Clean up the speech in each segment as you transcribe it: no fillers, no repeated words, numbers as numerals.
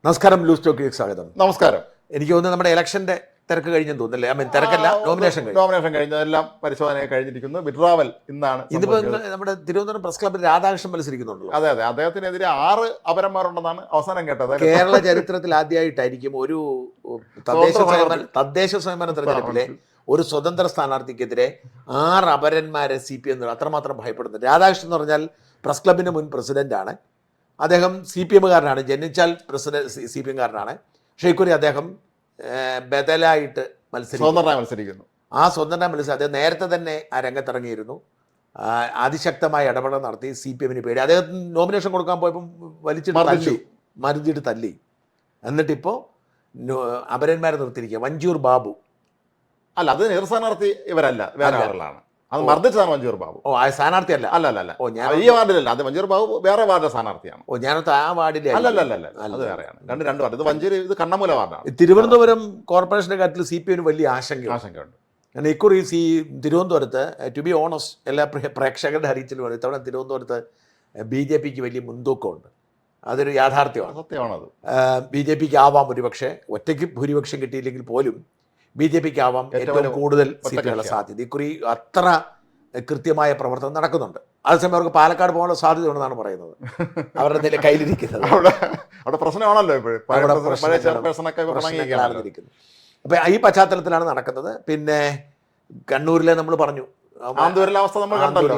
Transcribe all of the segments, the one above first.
നമസ്കാരം, ലൂസ് ടോക്കിലേക്ക് സ്വാഗതം. നമസ്കാരം. എനിക്ക് തോന്നുന്നു നമ്മുടെ ഇലക്ഷന്റെ തിരക്ക് കഴിഞ്ഞെന്ന് തോന്നുന്നല്ലേ? തിരക്കല്ല, നോമിനേഷൻ കഴിഞ്ഞതെല്ലാം പരിശോധന കഴിഞ്ഞിരിക്കുന്നു. വിഡ്രാവൽ ഇന്നാണ്. ഇതിപ്പോ നമ്മുടെ തിരുവനന്തപുരം പ്രസ് ക്ലബ്ബിൽ രാധാകൃഷ്ണൻ മത്സരിക്കുന്നുണ്ടല്ലോ. അതെ, അദ്ദേഹത്തിനെതിരെ 6 അപരന്മാരുണ്ടെന്നാണ് അവസാനം കേട്ടത്. കേരള ചരിത്രത്തിൽ ആദ്യമായിട്ടായിരിക്കും ഒരു തദ്ദേശ സ്വയംഭരണ തെരഞ്ഞെടുപ്പിലെ ഒരു സ്വതന്ത്ര സ്ഥാനാർത്ഥിക്കെതിരെ 6 അപരന്മാരെ CPM അത്രമാത്രം ഭയപ്പെടുന്നത്. രാധാകൃഷ്ണൻ എന്ന് പറഞ്ഞാൽ പ്രസ് ക്ലബിന്റെ മുൻ പ്രസിഡന്റാണ്. അദ്ദേഹം CPM കാരനാണ്, ജനിച്ചാൽ CPM കാരനാണ്. പക്ഷേ ഇക്കുറി അദ്ദേഹം ബദലായിട്ട് മത്സരിക്കുന്നു. ആ സ്വതന്ത്ര മത്സരം അദ്ദേഹം നേരത്തെ തന്നെ ആ രംഗത്തിറങ്ങിയിരുന്നു. അതിശക്തമായ ഇടപെടൽ നടത്തി. CPM പേടി. അദ്ദേഹത്തിന് നോമിനേഷൻ കൊടുക്കാൻ പോയപ്പോൾ മരിച്ചിട്ട് തല്ലി. എന്നിട്ടിപ്പോൾ അപരന്മാരെ നിർത്തിയിരിക്കുക. വഞ്ചൂർ ബാബു അല്ല, അത് നേർ സ്ഥാനാർത്ഥി ഇവരല്ല, വേറെ ആളുകളാണ്. അത് മർദ്ദിച്ചതാണ് വഞ്ചൂർ ബാബു. സ്ഥാനാർത്ഥി അല്ല. അല്ല. ഈ വാർഡിലല്ല. അത് വഞ്ചൂർ ബാബു വേറെ വാർഡിലെ സ്ഥാനാർത്ഥിയാണ്. ഞാനത്തെ ആ വാർഡിലെ അല്ല, അത് വേറെയാണ്. രണ്ട് വാർഡ്. ഇത് വഞ്ചൂർ, ഇത് കണ്ണമൂല വാർഡാണ്. തിരുവനന്തപുരം കോർപ്പറേഷന്റെ കാര്യത്തിൽ CPM വലിയ ആശങ്കയുണ്ട്. കാരണം ഇക്കുറി തിരുവനന്തപുരത്ത്, ടു ബി ഓണസ്റ്റ്, എല്ലാ പ്രേക്ഷകരുടെ അറിയിച്ചിലും ഇത്തവണ തിരുവനന്തപുരത്ത് BJPക്ക് വലിയ മുൻതൂക്കമുണ്ട്. അതൊരു യാഥാർത്ഥ്യമാണ്, സത്യമാണത്. BJPക്ക് ആവാം, ഒരുപക്ഷെ ഒറ്റയ്ക്ക് ഭൂരിപക്ഷം കിട്ടിയില്ലെങ്കിൽ പോലും BJPക്ക് ആവാം ഏറ്റവും കൂടുതൽ സീറ്റുകളുടെ സാധ്യത. ഇക്കുറി അത്ര കൃത്യമായ പ്രവർത്തനം നടക്കുന്നുണ്ട്. അതേസമയം അവർക്ക് പാലക്കാട് പോകാനുള്ള സാധ്യത ഉണ്ടെന്നാണ് പറയുന്നത്. അവരുടെ നില കയ്യിലിരിക്കുന്നത്. അവിടെ പ്രശ്നമാണല്ലോ അപ്പൊ ഈ പശ്ചാത്തലത്തിലാണ് നടക്കുന്നത്. പിന്നെ കണ്ണൂരിലെ നമ്മൾ പറഞ്ഞു, അവസ്ഥ നമ്മൾ കണ്ടല്ലോ.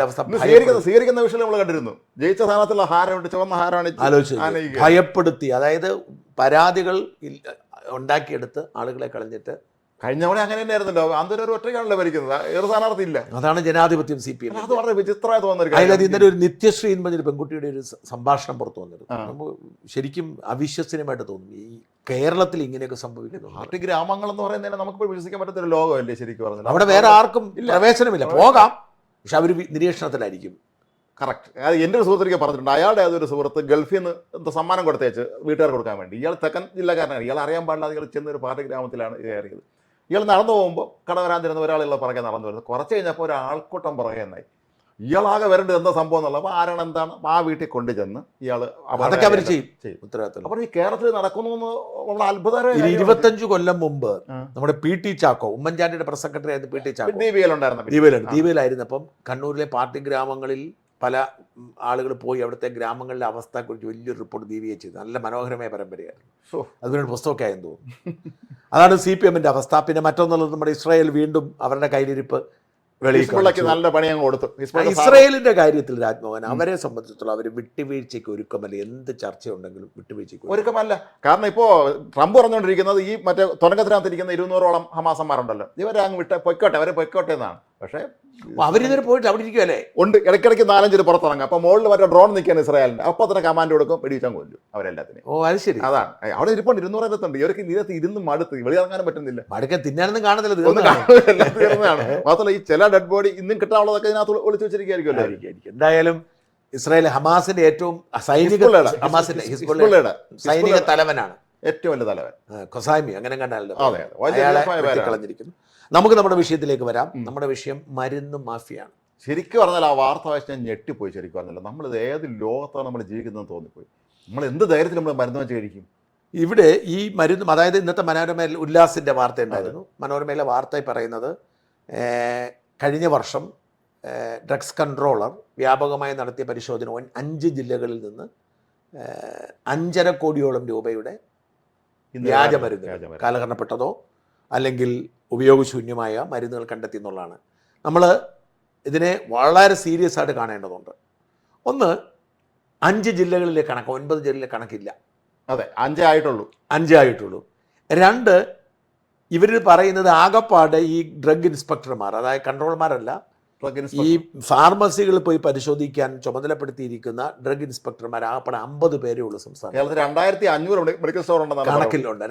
സ്വീകരിക്കുന്ന വിഷയം നമ്മൾ കണ്ടിരുന്നു. ജയിച്ച സ്ഥാനത്തുള്ള ഹാരമുണ്ട്, ചുവന്ന ഹാരമാണ് ആലോചിച്ച് ഭയപ്പെടുത്തി. അതായത് പരാതികൾ ഉണ്ടാക്കിയെടുത്ത് ആളുകളെ കളഞ്ഞിട്ട്. കഴിഞ്ഞ തവണ അങ്ങനെ തന്നെയായിരുന്നല്ലോ. ആന്തൂർ ഒറ്റയ്ക്കാണല്ലോ ഭരിക്കുന്നത്, ഏറെ സ്ഥാനാർത്ഥി ഇല്ല. അതാണ് ജനാധിപത്യം CPM. അത് വളരെ വിചിത്രമായി തോന്നുന്നു. അതിൽ ഇന്നലെ ഒരു നിത്യശ്രീ എന്ന് പറഞ്ഞൊരു പെൺകുട്ടിയുടെ ഒരു സംഭാഷണം പുറത്തു വന്നിരുന്നു. നമുക്ക് ശരിക്കും അവിശ്വസനീയമായിട്ട് തോന്നും ഈ കേരളത്തിൽ ഇങ്ങനെയൊക്കെ സംഭവിക്കുന്നു. പാർട്ടി ഗ്രാമങ്ങൾ എന്ന് പറയുന്നതിന് നമുക്കിപ്പോൾ വിശ്വസിക്കാൻ പറ്റുന്ന ഒരു ലോകമല്ലേ ശരിക്കും പറഞ്ഞത്. അവിടെ വേറെ ആർക്കും പ്രവേശനമില്ല, പോകാം, പക്ഷെ അവർ നിരീക്ഷണത്തിലായിരിക്കും. കറക്റ്റ്. അത് എൻ്റെ ഒരു സുഹൃത്തിലേക്ക് പറഞ്ഞിട്ടുണ്ട്. അയാളുടെ അതൊരു സുഹൃത്ത് ഗൾഫിൽ നിന്ന് എന്തോ സമ്മാനം കൊടുത്തേച്ച് വീട്ടുകാർ കൊടുക്കാൻ വേണ്ടി. ഇയാൾ തെക്കൻ ജില്ലക്കാരനാണ്. ഇയാൾ അറിയാൻ പാടില്ലാതെ ഇയാൾ ചെന്നൊരു പാർട്ടി ഗ്രാമത്തിലാണ് കയറിയത്. ഇയാൾ നടന്നു പോകുമ്പോൾ കടവരാൻ തരുന്ന ഒരാളുള്ള പുറകെ നടന്നു വരുന്നത്. കുറച്ച് കഴിഞ്ഞപ്പോൾ ഒരാൾക്കൂട്ടം പുറകെ എന്നായി. ഇയാളാകെ വരേണ്ടത് എന്താ സംഭവം എന്നുള്ളത്. അപ്പോൾ ആരാണ് എന്താണ് ആ വീട്ടിൽ കൊണ്ടുചെന്ന് ഇയാൾ അതൊക്കെ അവർ ചെയ്യും. ഉത്തരവാദിത്തം. അപ്പോൾ ഈ കേരളത്തിൽ നടക്കുന്നു എന്ന് വളരെ അത്ഭുതകരമായി. 25 കൊല്ലം മുമ്പ് നമ്മുടെ PT ചാക്കോ, ഉമ്മൻചാണ്ടിയുടെ പ്രസ് സെക്രട്ടറി ആയിരുന്നു PT ചാക്കോ, ദീപയിലായിരുന്നപ്പം കണ്ണൂരിലെ പാർട്ടി ഗ്രാമങ്ങളിൽ പല ആളുകൾ പോയി അവിടുത്തെ ഗ്രാമങ്ങളിലെ അവസ്ഥയെക്കുറിച്ച് വലിയൊരു റിപ്പോർട്ട് ദീപിയെ ചെയ്തു. നല്ല മനോഹരമായ പരമ്പരയായിരുന്നു. അതുകൊണ്ട് പുസ്തകമൊക്കെ ആയെന്ന് തോന്നുന്നു. അതാണ് CPMന്റെ അവസ്ഥ. പിന്നെ മറ്റൊന്നുള്ളത്, നമ്മുടെ ഇസ്രായേൽ വീണ്ടും അവരുടെ കയ്യിലിരിപ്പ് നല്ല പണിയും കൊടുത്തു. ഇസ്രായേലിന്റെ കാര്യത്തിൽ രാജ്മോഹൻ, അവരെ സംബന്ധിച്ചിടത്തോളം അവർ വിട്ടുവീഴ്ചയ്ക്ക് ഒരുക്കമല്ല. എന്ത് ചർച്ചയുണ്ടെങ്കിലും വിട്ടുവീഴ്ചയ്ക്ക് ഒരുക്കമല്ല. കാരണം ഇപ്പോൾ ട്രംപ് പറഞ്ഞുകൊണ്ടിരിക്കുന്നത് ഈ മറ്റേ തുരങ്കത്തിനകത്തിരിക്കുന്ന 200ഓളം ഹമാസന്മാരുണ്ടല്ലോ, ഇവരെ അങ്ങ് പൊയ്ക്കോട്ടെ, അവരെ പൊയ്ക്കോട്ടെ എന്നാണ്. പക്ഷേ അവരിതുവരെ പോയിട്ട് അവിടെ ഇരിക്കുമല്ലേ. ഉണ്ട്, ഇടയ്ക്കിടയ്ക്ക് 4-5 പുറത്തിറങ്ങും. അപ്പോൾ മുകളിൽ മറ്റേ ഡ്രോൺ നിൽക്കുകയാണ് ഇസ്രായേലിൻ്റെ. അപ്പോൾ തന്നെ കമാൻഡ് കൊടുക്കും, വെടിവെച്ചാൽ കൊല്ലും അവരെല്ലാത്തിനും. അത് ശരി. അതാണ് അവിടെ ഇരിപ്പുണ്ട്. 200 ഇവർക്ക് ഇതിനകത്ത് ഇരുന്ന് മടുത്ത് വെളിയിറങ്ങാനും പറ്റുന്നില്ല. മടുക്കാൻ തിന്നാനൊന്നും കാണുന്നില്ല. തീർന്നതാണ്. മാത്രമല്ല ഈ ചില ഡെഡ് ബോഡി ഇന്നും കിട്ടാനുള്ളതൊക്കെ ഇതിനകത്ത് ഒളിച്ചു വെച്ചിരിക്കുമല്ലോ. എന്തായാലും ഇസ്രായേൽ ഹമാസിന്റെ ഏറ്റവും സൈനിക തലവനാണ്, ഏറ്റവും വലിയ തലവൻ ഖൊസാമി, അങ്ങനെ കണ്ടാലോ. കളഞ്ഞിരിക്കുന്നു. നമുക്ക് നമ്മുടെ വിഷയത്തിലേക്ക് വരാം. നമ്മുടെ വിഷയം മരുന്ന് മാഫിയാണ്. ശരിക്കും പറഞ്ഞാൽ ആ വാർത്ത വായിച്ച് ഞാൻ ഞെട്ടിപ്പോയി. ശരിക്കും പറഞ്ഞാൽ നമ്മളിത് ഏത് ലോകത്താണ് നമ്മൾ ജീവിക്കുന്നതെന്ന് തോന്നിപ്പോയി. നമ്മൾ എന്ത് ധൈര്യത്തിൽ നമ്മൾ മരുന്ന് വെച്ച് കഴിക്കും. ഇവിടെ ഈ മരുന്ന്, അതായത് ഇന്നത്തെ മനോരമയിൽ ഉല്ലാസിൻ്റെ വാർത്ത ഉണ്ടായിരുന്നു. മനോരമയിലെ വാർത്ത പറയുന്നത് കഴിഞ്ഞ വർഷം ഡ്രഗ്സ് കൺട്രോളർ വ്യാപകമായി നടത്തിയ പരിശോധന 5 ജില്ലകളിൽ നിന്ന് 5.5 കോടിയോളം രൂപയുടെ വ്യാജമരുന്ന്, കാലഹരണപ്പെട്ടതോ അല്ലെങ്കിൽ ഉപയോഗശൂന്യമായ മരുന്നുകൾ കണ്ടെത്തി എന്നുള്ളതാണ്. നമ്മൾ ഇതിനെ വളരെ സീരിയസ് ആയിട്ട് കാണേണ്ടതുണ്ട്. ഒന്ന്, 5 ജില്ലകളിലെ കണക്ക്, 9 ജില്ലയിലെ കണക്കില്ല. അതെ, 5 ആയിട്ടുള്ളൂ. 2, ഇവർ പറയുന്നത് ആകപ്പാട് ഈ ഡ്രഗ് ഇൻസ്പെക്ടർമാർ, അതായത് കൺട്രോളർമാരല്ല, ഈ ഫാർമസികളിൽ പോയി പരിശോധിക്കാൻ ചുമതലപ്പെടുത്തിയിരിക്കുന്ന ഡ്രഗ് ഇൻസ്പെക്ടർമാർ ആകപ്പാട് 50 പേരേ ഉള്ളൂ സംസ്ഥാനത്ത്. 2500 മെഡിക്കൽ സ്റ്റോർ ഉണ്ടെന്നാണ് കണക്കിലുണ്ട്.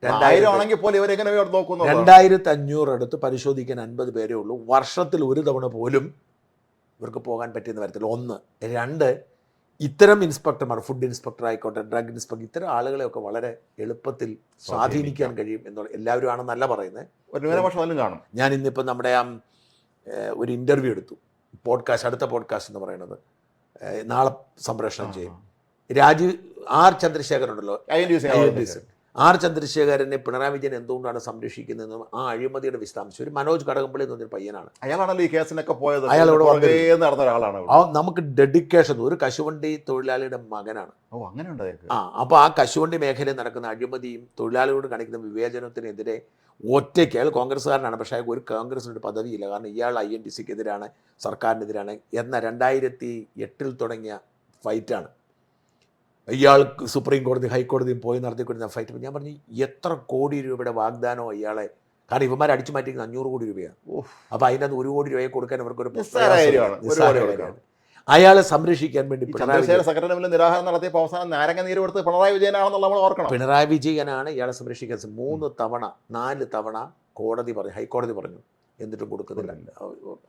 2500 ആണെങ്കിൽ പോലും ഇവരെങ്ങനെ നോക്കുന്നു. 2500 അടുത്ത് പരിശോധിക്കാൻ 50 പേരേ ഉള്ളൂ. വർഷത്തിൽ ഒരു തവണ പോലും ഇവർക്ക് പോകാൻ പറ്റുന്ന തരത്തിൽ. 1. 2, ഇത്തരം ഇൻസ്പെക്ടർമാർ, ഫുഡ് ഇൻസ്പെക്ടർ ആയിക്കോട്ടെ, ഡ്രഗ് ഇൻസ്പെക്ടർ, ഇത്തരം ആളുകളെയൊക്കെ വളരെ എളുപ്പത്തിൽ സ്വാധീനിക്കാൻ കഴിയും എന്നുള്ള എല്ലാവരും ആണെന്നല്ല പറയുന്നത്. കാണും. ഞാൻ ഇന്നിപ്പോൾ നമ്മുടെ ഒരു ഇൻ്റർവ്യൂ എടുത്തു. അടുത്ത പോഡ്കാസ്റ്റ് എന്ന് പറയുന്നത് നാളെ സംപ്രേഷണം ചെയ്യും. ആർ ചന്ദ്രശേഖരൻ ഉണ്ടല്ലോ, INTUC. ആർ ചന്ദ്രശേഖരനെ പിണറായി വിജയൻ എന്തുകൊണ്ടാണ് സംരക്ഷിക്കുന്നതെന്നും ആ അഴിമതിയുടെ വിശദാംശം ഒരു മനോജ് കടകംപള്ളി എന്ന് പറഞ്ഞൊരു പയ്യനാണ്. അയാളാണല്ലോ ഈ കേസിനൊക്കെ പോയത്. അയാൾ ഇവിടെ നടന്ന ഒരാളാണ്. നമുക്ക് ഡെഡിക്കേഷൻ, ഒരു കശുവണ്ടി തൊഴിലാളിയുടെ മകനാണ്. അങ്ങനെ ഉണ്ട്. അപ്പോൾ ആ കശുവണ്ടി മേഖലയിൽ നടക്കുന്ന അഴിമതിയും തൊഴിലാളികളോട് കാണിക്കുന്ന വിവേചനത്തിനെതിരെ ഒറ്റയ്ക്ക്, അയാൾ കോൺഗ്രസ്സുകാരനാണ്, പക്ഷേ അയാൾക്ക് ഒരു കോൺഗ്രസിനൊരു പദവിയില്ല. കാരണം ഇയാൾ INTUCക്കെതിരാണ്, സർക്കാരിനെതിരാണ് എന്ന 2008 തുടങ്ങിയ ഫൈറ്റാണ്. ഇയാൾക്ക് സുപ്രീം കോടതി ഹൈക്കോടതിയും പോയി നടത്തിക്കൊണ്ടിരുന്ന ഫൈറ്റ്. ഞാൻ പറഞ്ഞു എത്ര കോടി രൂപയുടെ വാഗ്ദാനമോ ഇയാളെ, കാരണം ഇവന്മാർ അടിച്ചു മാറ്റിക്കുന്നത് 500 കോടി രൂപയാണ്. അപ്പോൾ അതിനകത്ത് 1 കോടി രൂപയെ കൊടുക്കാൻ അവർക്കൊരു നിസ്സാരമാണ്. അയാളെ സംരക്ഷിക്കാൻ വേണ്ടി സെക്രട്ടറി നിരാഹാരം നടത്തിയപ്പോൾ അവസാനം നാരങ്ങ നീര് കൊടുത്ത് പിണറായി വിജയനാണെന്നുള്ള നമ്മൾ ഓർക്കണം. പിണറായി വിജയനാണ് ഇയാളെ സംരക്ഷിക്കാൻ 3 തവണ 4 തവണ കോടതി പറഞ്ഞു, ഹൈക്കോടതി പറഞ്ഞു, എന്നിട്ടും കൊടുക്കുന്നില്ല.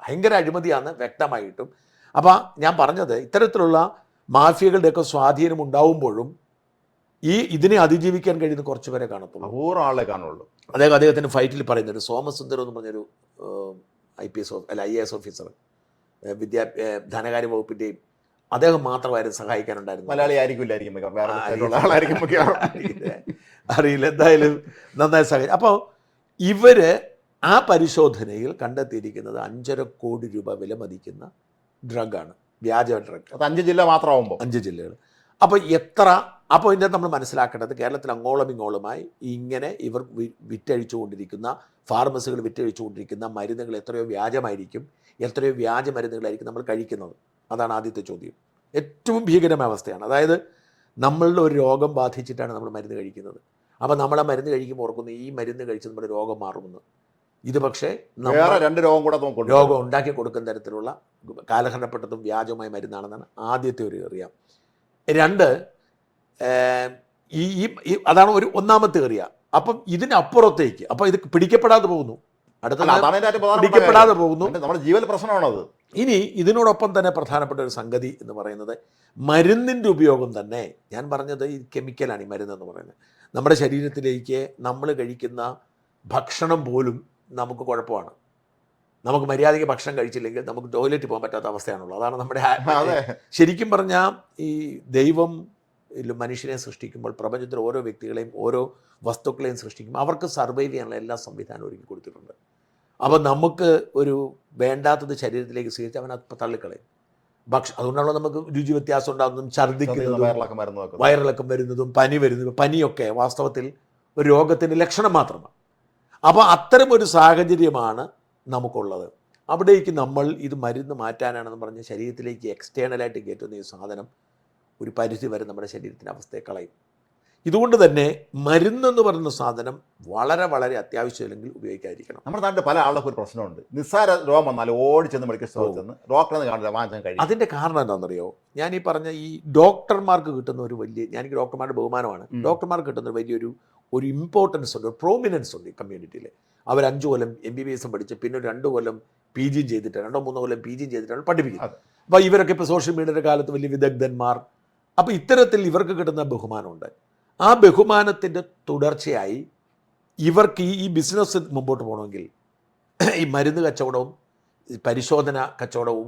ഭയങ്കര അഴിമതിയാണ് വ്യക്തമായിട്ടും. അപ്പോൾ ഞാൻ പറഞ്ഞത് ഇത്തരത്തിലുള്ള മാഫിയകളുടെയൊക്കെ സ്വാധീനം ഉണ്ടാവുമ്പോഴും ഇതിനെ അതിജീവിക്കാൻ കഴിയുന്ന കുറച്ച് പേരെ കാണത്തുള്ളൂ, അപൂർവം ആളെ കാണുള്ളൂ. അദ്ദേഹത്തിൻ്റെ ഫൈറ്റിൽ പറയുന്നുണ്ട്. സോമസുന്ദരം എന്ന് പറഞ്ഞൊരു IAS ഓഫീസർ, ധനകാര്യ വകുപ്പിൻ്റെയും, അദ്ദേഹം മാത്രമായിരുന്നു സഹായിക്കാനുണ്ടായിരുന്നു. മലയാളി അറിയില്ല, എന്തായാലും നന്നായി സഹായിക്കും. അപ്പോൾ ഇവർ ആ പരിശോധനയിൽ കണ്ടെത്തിയിരിക്കുന്നത് 5.5 കോടി രൂപ വില മതിക്കുന്ന ഡ്രഗാണ്, വ്യാജ ഡ്രഗ്. 5 ജില്ല മാത്രമാകുമ്പോൾ 5 ജില്ലകൾ. അപ്പോൾ അപ്പോൾ ഇതിൻ്റെ നമ്മൾ മനസ്സിലാക്കേണ്ടത് കേരളത്തിൽ അങ്ങോളം ഇങ്ങോളമായി ഇങ്ങനെ ഇവർ വിറ്റഴിച്ചുകൊണ്ടിരിക്കുന്ന, ഫാർമസികൾ വിറ്റഴിച്ചുകൊണ്ടിരിക്കുന്ന മരുന്നുകൾ എത്രയോ വ്യാജമായിരിക്കും, എത്രയോ വ്യാജ മരുന്നുകളായിരിക്കും നമ്മൾ കഴിക്കുന്നത്. അതാണ് ആദ്യത്തെ ചോദ്യം. ഏറ്റവും ഭീകരമായ അവസ്ഥയാണ്. അതായത് നമ്മളുടെ ഒരു രോഗം ബാധിച്ചിട്ടാണ് നമ്മൾ മരുന്ന് കഴിക്കുന്നത്. അപ്പോൾ നമ്മൾ ആ മരുന്ന് കഴിക്കുമ്പോൾ ഓർക്കുന്നു ഈ മരുന്ന് കഴിച്ച് നമ്മുടെ രോഗം മാറുമെന്ന്. ഇത് പക്ഷേ രോഗം ഉണ്ടാക്കി കൊടുക്കുന്ന തരത്തിലുള്ള കാലഹരണപ്പെട്ടതും വ്യാജമായ മരുന്നാണെന്നാണ് ആദ്യത്തെ ഒരു അറിയാം. 2, അതാണ് ഒന്നാമത്തെ അറിയ. അപ്പം ഇതിനപ്പുറത്തേക്ക് അപ്പോൾ ഇത് പിടിക്കപ്പെടാതെ പോകുന്നു, പിടിക്കപ്പെടാതെ പോകുന്നു, നമ്മുടെ ജീവൻ പ്രശ്നമാണത്. ഇനി ഇതിനോടൊപ്പം തന്നെ പ്രധാനപ്പെട്ട ഒരു സംഗതി എന്ന് പറയുന്നത് മരുന്നിൻ്റെ ഉപയോഗം തന്നെ. ഞാൻ പറഞ്ഞത് ഈ കെമിക്കലാണ് ഈ മരുന്നെന്ന് പറയുന്നത്. നമ്മുടെ ശരീരത്തിലേക്ക് നമ്മൾ കഴിക്കുന്ന ഭക്ഷണം പോലും നമുക്ക് കുഴപ്പമാണ്. നമുക്ക് മര്യാദയ്ക്ക് ഭക്ഷണം കഴിച്ചില്ലെങ്കിൽ നമുക്ക് ടോയ്ലറ്റിൽ പോകാൻ പറ്റാത്ത അവസ്ഥയാണുള്ളത്. അതാണ് നമ്മുടെ ശരിക്കും പറഞ്ഞാൽ ഈ ദൈവം മനുഷ്യനെ സൃഷ്ടിക്കുമ്പോൾ പ്രപഞ്ചത്തിൽ ഓരോ വ്യക്തികളെയും ഓരോ വസ്തുക്കളെയും സൃഷ്ടിക്കുമ്പോൾ അവർക്ക് സർവൈവ് ചെയ്യാനുള്ള എല്ലാ സംവിധാനവും ഒരുക്കി കൊടുത്തിട്ടുണ്ട്. അപ്പോൾ നമുക്ക് ഒരു വേണ്ടാത്തത് ശരീരത്തിലേക്ക് സ്വീകരിച്ച് അവൻ അപ്പം തള്ളിക്കളയും. അതുകൊണ്ടാണല്ലോ നമുക്ക് രുചി വ്യത്യാസം ഉണ്ടാകുന്നതും, ഛർദ്ദിക്കുന്നതും, വയറിളക്കം വരുന്നതും, പനി വരുന്നതും. പനിയൊക്കെ വാസ്തവത്തിൽ ഒരു രോഗത്തിൻ്റെ ലക്ഷണം മാത്രമാണ്. അപ്പോൾ അത്തരമൊരു സാഹചര്യമാണ് നമുക്കുള്ളത്. അവിടേക്ക് നമ്മൾ ഇത് മരുന്ന് മാറ്റാനാണെന്ന് പറഞ്ഞ് ശരീരത്തിലേക്ക് എക്സ്റ്റേണലായിട്ട് കയറ്റുന്ന ഈ സാധനം ഒരു പരിധി വരെ നമ്മുടെ ശരീരത്തിൻ്റെ അവസ്ഥയെ കളയും. ഇതുകൊണ്ട് തന്നെ മരുന്നെന്ന് പറയുന്ന സാധനം വളരെ വളരെ അത്യാവശ്യമില്ലെങ്കിൽ ഉപയോഗിക്കാതിരിക്കണം. നമ്മുടെ നാട്ടിൽ പല ആളുകൾക്ക് ഒരു പ്രശ്നമുണ്ട്. നിസ്സാര രോഗം വന്നാൽ ഓടിച്ചെന്ന് മെഡിക്കൽ സ്റ്റോറിൽ ചെന്ന് ഡോക്ടറെ കാണില്ല വാങ്ങിച്ചാൽ കഴിയും. അതിൻ്റെ കാരണം എന്താണെന്നറിയോ? ഞാൻ ഈ പറഞ്ഞ ഈ ഡോക്ടർമാർക്ക് കിട്ടുന്ന ഒരു വലിയ, എനിക്ക് ഡോക്ടർമാരുടെ ബഹുമാനമാണ്, ഡോക്ടർമാർക്ക് കിട്ടുന്ന വലിയൊരു ഇമ്പോർട്ടൻസ് ഉണ്ട്, ഒരു പ്രോമിനൻസ് ഉണ്ട് ഈ കമ്മ്യൂണിറ്റിയിൽ. അവർ 5 കൊല്ലം MBBS പഠിച്ച് പിന്നെ 2 കൊല്ലം PG ചെയ്തിട്ട് 2-3 കൊല്ലം PG ചെയ്തിട്ടാണ് പഠിപ്പിക്കുന്നത്. അപ്പോൾ ഇവരൊക്കെ ഇപ്പോൾ സോഷ്യൽ മീഡിയയുടെ കാലത്ത് വലിയ വിദഗ്ധന്മാർ. അപ്പോൾ ഇത്തരത്തിൽ ഇവർക്ക് കിട്ടുന്ന ബഹുമാനമുണ്ട്. ആ ബഹുമാനത്തിൻ്റെ തുടർച്ചയായി ഇവർക്ക് ഈ ബിസിനസ് മുമ്പോട്ട് പോകണമെങ്കിൽ ഈ മരുന്ന് കച്ചവടവും പരിശോധന കച്ചവടവും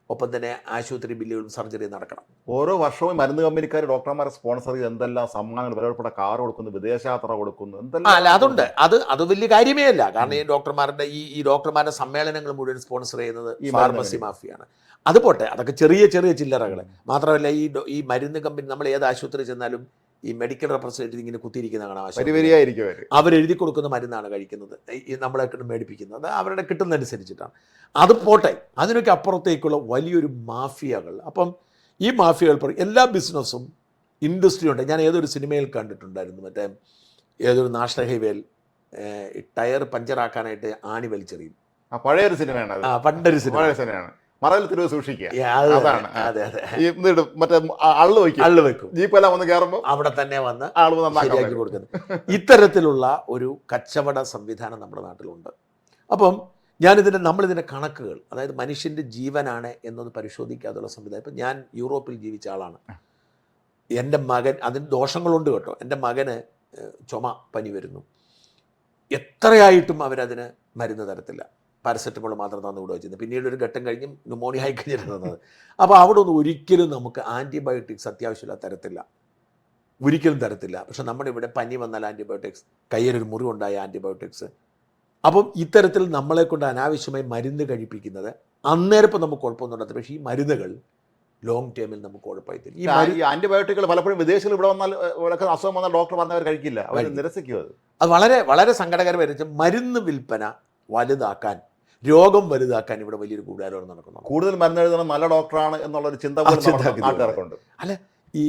ഒപ്പം തന്നെ ആശുപത്രി ബില്ലുകളും സർജറിയും നടക്കണം. ഓരോ വർഷവും മരുന്ന് കമ്പനിക്കാർ ഡോക്ടർമാരെ സ്പോൺസർ ചെയ്ത് എന്തെല്ലാം സമ്മാനങ്ങൾ, വിലപ്പെട്ട കാർ കൊടുക്കുന്നു, വിദേശയാത്ര കൊടുക്കുന്നു, എന്തെല്ലാം. അല്ല, അതുണ്ട്. അത് വലിയ കാര്യമേ അല്ല. കാരണം ഈ ഡോക്ടർമാരുടെ ഡോക്ടർമാരുടെ സമ്മേളനങ്ങൾ മുഴുവൻ സ്പോൺസർ ചെയ്യുന്നത് ഈ ഫാർമസി മാഫിയാണ്. അത് പോട്ടെ, അതൊക്കെ ചെറിയ ചെറിയ ചില്ലറകൾ മാത്രമല്ല. ഈ മരുന്ന് കമ്പനി, നമ്മൾ ഏത് ആശുപത്രി ചെന്നാലും ഈ മെഡിക്കൽ റെപ്രസെൻറ്റേറ്റീവ് ഇങ്ങനെ കുത്തിയിരിക്കുന്നതാണ് ആവശ്യം. അവരെഴുതി കൊടുക്കുന്ന മരുന്നാണ് കഴിക്കുന്നത്, നമ്മളെ മേടിപ്പിക്കുന്നത്. അത് അവരുടെ കിട്ടുന്നതനുസരിച്ചിട്ടാണ്. അത് പോട്ടെ, അതിനൊക്കെ അപ്പുറത്തേക്കുള്ള വലിയൊരു മാഫിയകൾ. അപ്പം ഈ മാഫിയകൾ എല്ലാ ബിസിനസ്സും ഇൻഡസ്ട്രി ഉണ്ട്. ഞാൻ ഏതൊരു സിനിമയിൽ കണ്ടിട്ടുണ്ടായിരുന്നു, മറ്റേ ഏതൊരു നാഷണൽ ഹൈവേയിൽ ടയർ പഞ്ചറാക്കാനായിട്ട് ആണി വലിച്ചെറിയും. പഴയൊരു സിനിമയാണ്, പണ്ടൊരു സിനിമയാണ്. മറവിൽ തിരുവ് സൂക്ഷിക്കുക. മറ്റേ അള്ളു വെക്കും, ജീപ്പെല്ലാം വന്ന് കയറുമ്പോൾ അവിടെ തന്നെ വന്ന് ശരിയാക്കി കൊടുക്കുന്നത്. ഇത്തരത്തിലുള്ള ഒരു കച്ചവട സംവിധാനം നമ്മുടെ നാട്ടിലുണ്ട്. അപ്പം നമ്മളിതിൻ്റെ കണക്കുകൾ, അതായത് മനുഷ്യൻ്റെ ജീവനാണ് എന്നൊന്ന് പരിശോധിക്കാതുള്ള സംവിധാനം. ഇപ്പം ഞാൻ യൂറോപ്പിൽ ജീവിച്ച ആളാണ്. എൻ്റെ മകൻ, അതിന് ദോഷങ്ങളുണ്ട് കേട്ടോ. എൻ്റെ മകന് ചുമ, പനി വരുന്നു. എത്രയായിട്ടും അവരതിന് മരുന്ന് തരത്തില്ല. പാരസെറ്റമോൾ മാത്രം തന്നു വിടുക ചെയ്യുന്നത്. പിന്നീട് ഒരു ഘട്ടം കഴിഞ്ഞ് ന്യൂമോണിയ ആയി കഴിഞ്ഞിട്ട് തന്നത്. അപ്പോൾ അവിടെ ഒന്നും ഒരിക്കലും നമുക്ക് ആൻറ്റിബയോട്ടിക്സ് അത്യാവശ്യമില്ല തരത്തില്ല. ഒരിക്കലും തരത്തില്ല. പക്ഷെ നമ്മുടെ ഇവിടെ പനി വന്നാൽ ആൻറ്റിബയോട്ടിക്സ്, കയ്യിലൊരു മുറിവുണ്ടായ ആൻറ്റിബയോട്ടിക്സ്. അപ്പം ഇത്തരത്തിൽ നമ്മളെ കൊണ്ട് അനാവശ്യമായി മരുന്ന് കഴിപ്പിക്കുന്നത് അന്നേരം ഇപ്പം നമുക്ക് കുഴപ്പമൊന്നും ഉണ്ടാകത്തില്ല. പക്ഷേ ഈ മരുന്നുകൾ ലോങ് ടേമിൽ നമുക്ക് കുഴപ്പമായി തരും. ഈ ആന്റിബയോട്ടിക്കുകൾ പലപ്പോഴും വിദേശികൾ ഇവിടെ വന്നാൽ അസുഖം വന്നാൽ ഡോക്ടർ പറഞ്ഞവർ കഴിക്കില്ല, അവർ നിരസിക്കും. അത് വളരെ വളരെ സങ്കടകരമായിട്ട് മരുന്ന് വിൽപ്പന വലുതാക്കാൻ, രോഗം വലുതാക്കാൻ ഇവിടെ വലിയൊരു ഗൂഢാലോചന നടക്കുന്നു. കൂടുതൽ മരുന്ന് എഴുതണം നല്ല ഡോക്ടറാണ് എന്നുള്ളൊരു ചിന്ത നാട്ടുകാർക്കുണ്ട്. അല്ല, ഈ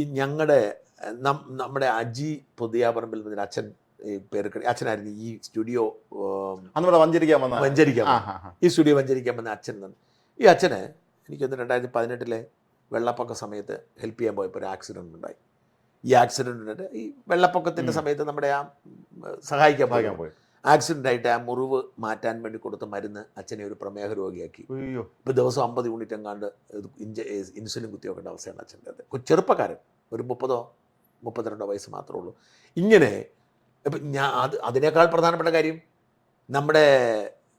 നമ്മുടെ അജി പുതിയാപറമ്പിൽ നിന്ന് അച്ഛൻ പേര് അച്ഛനായിരുന്നു ഈ സ്റ്റുഡിയോ വഞ്ചരിക്കാൻ ഈ സ്റ്റുഡിയോ വഞ്ചരിക്കാൻ വന്ന അച്ഛൻ. ഈ അച്ഛന് എനിക്കൊന്ന് 2018 വെള്ളപ്പൊക്ക സമയത്ത് ഹെൽപ്പ് ചെയ്യാൻ പോയപ്പോൾ ഒരു ആക്സിഡൻറ്റ് ഉണ്ടായി. ഈ ആക്സിഡൻറ്റ് ഈ വെള്ളപ്പൊക്കത്തിൻ്റെ സമയത്ത് നമ്മുടെ സഹായിക്കാൻ പോയി ആക്സിഡൻ്റ് ആയിട്ട് ആ മുറിവ് മാറ്റാൻ വേണ്ടി കൊടുത്ത മരുന്ന് അച്ഛനെ ഒരു പ്രമേഹ രോഗിയാക്കി. ഇപ്പോൾ ദിവസം 50 യൂണിറ്റ് എങ്ങാണ്ട് ഇൻസുലിൻ കുത്തിവെക്കേണ്ട അവസ്ഥയാണ് അച്ഛൻ്റെ. അത് ചെറുപ്പക്കാരൻ, ഒരു 30-32 വയസ്സ് മാത്രമേ ഉള്ളൂ. ഇങ്ങനെ ഇപ്പം അതിനേക്കാൾ പ്രധാനപ്പെട്ട കാര്യം നമ്മുടെ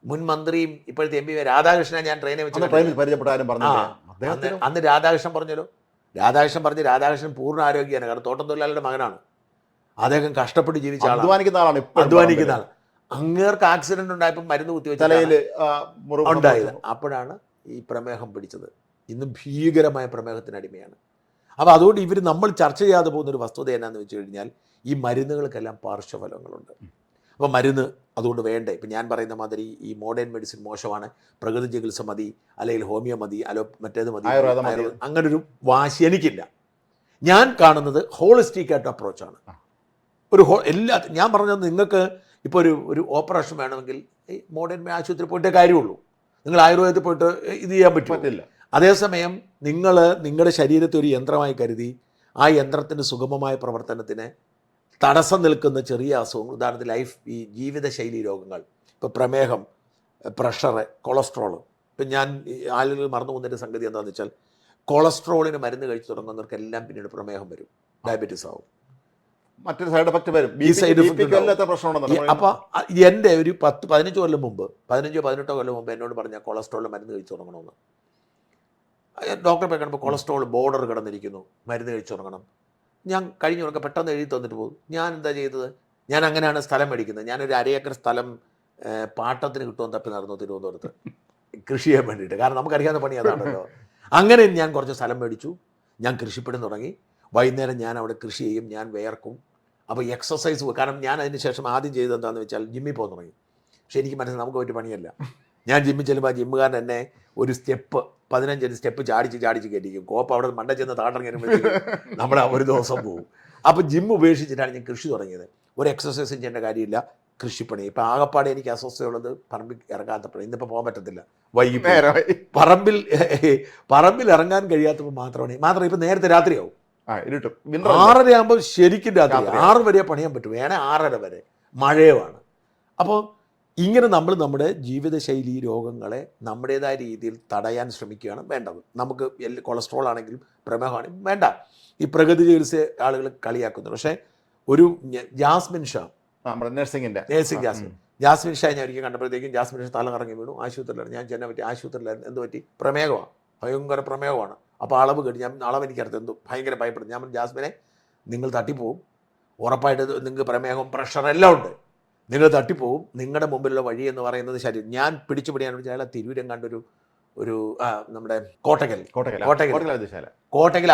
മുൻ മന്ത്രിയും ഇപ്പോഴത്തെ MP രാധാകൃഷ്ണനെ ഞാൻ ട്രെയിനിൽ വെച്ച് പരിചയപ്പെട്ടാലും അന്ന് രാധാകൃഷ്ണൻ പറഞ്ഞല്ലോ. രാധാകൃഷ്ണൻ പൂർണ്ണ ആരോഗ്യമാണ്. കാരണം തോട്ടം തൊഴിലാളിയുടെ മകനാണ്. അദ്ദേഹം കഷ്ടപ്പെട്ട് ജീവിച്ച ആളാണ്, അധ്വാനിക്കുന്ന ആൾ. അങ്ങേർക്ക് ആക്സിഡന്റ് ഉണ്ടായപ്പോൾ മരുന്ന് കുത്തിവെച്ച് ഉണ്ടായത്. അപ്പോഴാണ് ഈ പ്രമേഹം പിടിച്ചത്. ഇന്ന് ഭീകരമായ പ്രമേഹത്തിന് അടിമയാണ്. അപ്പോൾ അതുകൊണ്ട് നമ്മൾ ചർച്ച ചെയ്യാതെ പോകുന്നൊരു വസ്തുത എന്നാന്ന് വെച്ച് കഴിഞ്ഞാൽ ഈ മരുന്നുകൾക്കെല്ലാം പാർശ്വഫലങ്ങളുണ്ട്. അപ്പോൾ മരുന്ന് അതുകൊണ്ട് വേണ്ടേ? ഇപ്പം ഞാൻ പറയുന്ന മാതിരി ഈ മോഡേൺ മെഡിസിൻ മോശമാണ്, പ്രകൃതി ചികിത്സ മതി, അല്ലെങ്കിൽ ഹോമിയോ മതി, മറ്റേത് മതി, അങ്ങനൊരു വാശി എനിക്കില്ല. ഞാൻ കാണുന്നത് ഹോളിസ്റ്റിക് ആയിട്ട് അപ്രോച്ചാണ്. ഞാൻ പറഞ്ഞത് നിങ്ങൾക്ക് ഇപ്പോൾ ഒരു ഓപ്പറേഷൻ വേണമെങ്കിൽ ഈ മോഡേൺ ആശുപത്രി പോയിട്ടേ കാര്യമുള്ളൂ. നിങ്ങൾ ആയുർവേദത്തിൽ പോയിട്ട് ഇത് ചെയ്യാൻ പറ്റില്ല. അതേസമയം നിങ്ങളുടെ ശരീരത്തെ ഒരു യന്ത്രമായി കരുതി ആ യന്ത്രത്തിൻ്റെ സുഗമമായ പ്രവർത്തനത്തിന് തടസ്സം നിൽക്കുന്ന ചെറിയ അസുഖങ്ങൾ, ഉദാഹരണത്തിന് ഈ ജീവിതശൈലി രോഗങ്ങൾ, ഇപ്പോൾ പ്രമേഹം, പ്രഷർ, കൊളസ്ട്രോൾ. ഇപ്പം ഞാൻ ആളുകൾ മറന്നു പോകുന്നതിൻ്റെ സംഗതി എന്താണെന്ന് വെച്ചാൽ കൊളസ്ട്രോളിന് മരുന്ന് കഴിച്ചു തുടങ്ങുന്നവർക്കെല്ലാം പിന്നീട് പ്രമേഹം വരും, ഡയബറ്റീസ് ആവും, മറ്റൊരു സൈഡ് എഫക്റ്റ് വരും. ഈ സൈഡ് എഫക്റ്റ്. അപ്പോൾ എൻ്റെ ഒരു 10-15 കൊല്ലം മുമ്പ്, 15-18 കൊല്ലം മുമ്പ് എന്നോട് പറഞ്ഞ കൊളസ്ട്രോളിന് മരുന്ന് കഴിച്ചു തുടങ്ങണമെന്ന്. ഡോക്ടറെ പോയി കാണുമ്പോൾ കൊളസ്ട്രോൾ ബോർഡർ കിടന്നിരിക്കുന്നു, മരുന്ന് കഴിച്ചു തുടങ്ങണം. ഞാൻ കഴിഞ്ഞവർക്ക് പെട്ടെന്ന് എഴുതി തന്നിട്ട് പോകും. ഞാൻ എന്താ ചെയ്തത്? ഞാൻ അങ്ങനെയാണ് സ്ഥലം മേടിക്കുന്നത്. ഞാനൊരു 1/2 ഏക്കർ സ്ഥലം പാട്ടത്തിന് കിട്ടുമെന്ന് തപ്പി നടന്നു തിരുവനന്തപുരത്ത്, കൃഷി ചെയ്യാൻ വേണ്ടിയിട്ട്. കാരണം നമുക്കറിയാവുന്ന പണി അതാണല്ലോ. അങ്ങനെ ഞാൻ കുറച്ച് സ്ഥലം മേടിച്ചു, ഞാൻ കൃഷിപ്പണി തുടങ്ങി. വൈകുന്നേരം ഞാൻ അവിടെ കൃഷി ചെയ്യും, ഞാൻ വേർക്കും. അപ്പോൾ എക്സസൈസ്, കാരണം ഞാൻ അതിന് ശേഷം ആദ്യം ചെയ്തത് എന്താണെന്ന് വെച്ചാൽ ജിമ്മിൽ പോകാൻ തുടങ്ങി. പക്ഷേ എനിക്ക് മനസ്സിലായി നമുക്ക് പറ്റിയ പണിയല്ല. ഞാൻ ജിമ്മിൽ ചെല്ലുമ്പോൾ ആ ജിമ്മുകാരൻ എന്നെ ഒരു 15 സ്റ്റെപ്പ് ചാടിച്ച് കയറ്റിക്കും. കോപ്പ് അവിടെ മണ്ട ചെന്ന് താഴെങ്കിലും നമ്മുടെ ഒരു ദിവസം പോകും. അപ്പോൾ ജിം ഉപേക്ഷിച്ചിട്ടാണ് ഞാൻ കൃഷി തുടങ്ങിയത്. ഒരു എക്സസൈസും ചെയ്യേണ്ട കാര്യമില്ല, കൃഷിപ്പണി. ഇപ്പം ആകപ്പാടെ എനിക്ക് അസ്വസ്ഥയുള്ളത് പറമ്പിൽ ഇറങ്ങാത്തപ്പോഴാണ്. ഇന്നിപ്പോൾ പോകാൻ പറ്റത്തില്ല, വൈകി പറമ്പിൽ ഇറങ്ങാൻ കഴിയാത്തപ്പോൾ മാത്രമേ ഇപ്പം നേരത്തെ രാത്രിയാവും. 6:30 ആകുമ്പോൾ ശരിക്കും രാത്രി 6 വരെ പണിയാൻ പറ്റും, വേണേൽ 6:30 വരെ, മഴയുമാണ്. അപ്പോൾ ഇങ്ങനെ നമ്മൾ നമ്മുടെ ജീവിതശൈലി രോഗങ്ങളെ നമ്മുടേതായ രീതിയിൽ തടയാൻ ശ്രമിക്കുകയാണ് വേണ്ടത്. നമുക്ക് കൊളസ്ട്രോൾ ആണെങ്കിലും പ്രമേഹമാണെങ്കിലും വേണ്ട. ഈ പ്രകൃതി ചികിത്സ ആളുകൾ കളിയാക്കുന്നു. പക്ഷേ ഒരു ജാസ്മിൻ ഷാ, ജാസ്മിൻ ഷാ ഞാൻ ഒരിക്കൽ കണ്ടപ്പോഴത്തേക്കും ജാസ്മിൻ ഷാ തല കറങ്ങി വീണു, ആശുപത്രിയിലായിരുന്നു. ഞാൻ ചെന്നൈ പറ്റി ആശുപത്രിയിലായിരുന്നു. എന്ത് പറ്റി? പ്രമേഹമാണ്, ഭയങ്കര പ്രമേഹമാണ്. അപ്പോൾ അളവ് കേട്ട് ഞാൻ എനിക്കറിയാം എന്തോ ഭയങ്കര ഭയപ്പെടും. ഞാൻ ജാസ്മിനെ, നിങ്ങൾ തട്ടിപ്പോവും, ഉറപ്പായിട്ട് നിങ്ങൾക്ക് പ്രമേഹം പ്രഷർ എല്ലാം ഉണ്ട്, നിങ്ങൾ തട്ടിപ്പോവും. നിങ്ങളുടെ മുമ്പിലുള്ള വഴി എന്ന് പറയുന്നത് ശരി. ഞാൻ പിടിച്ചുപിടിയാൻ വേണ്ടി അയാളെ തിരൂരം കണ്ടൊരു നമ്മുടെ കോട്ടക്കൽ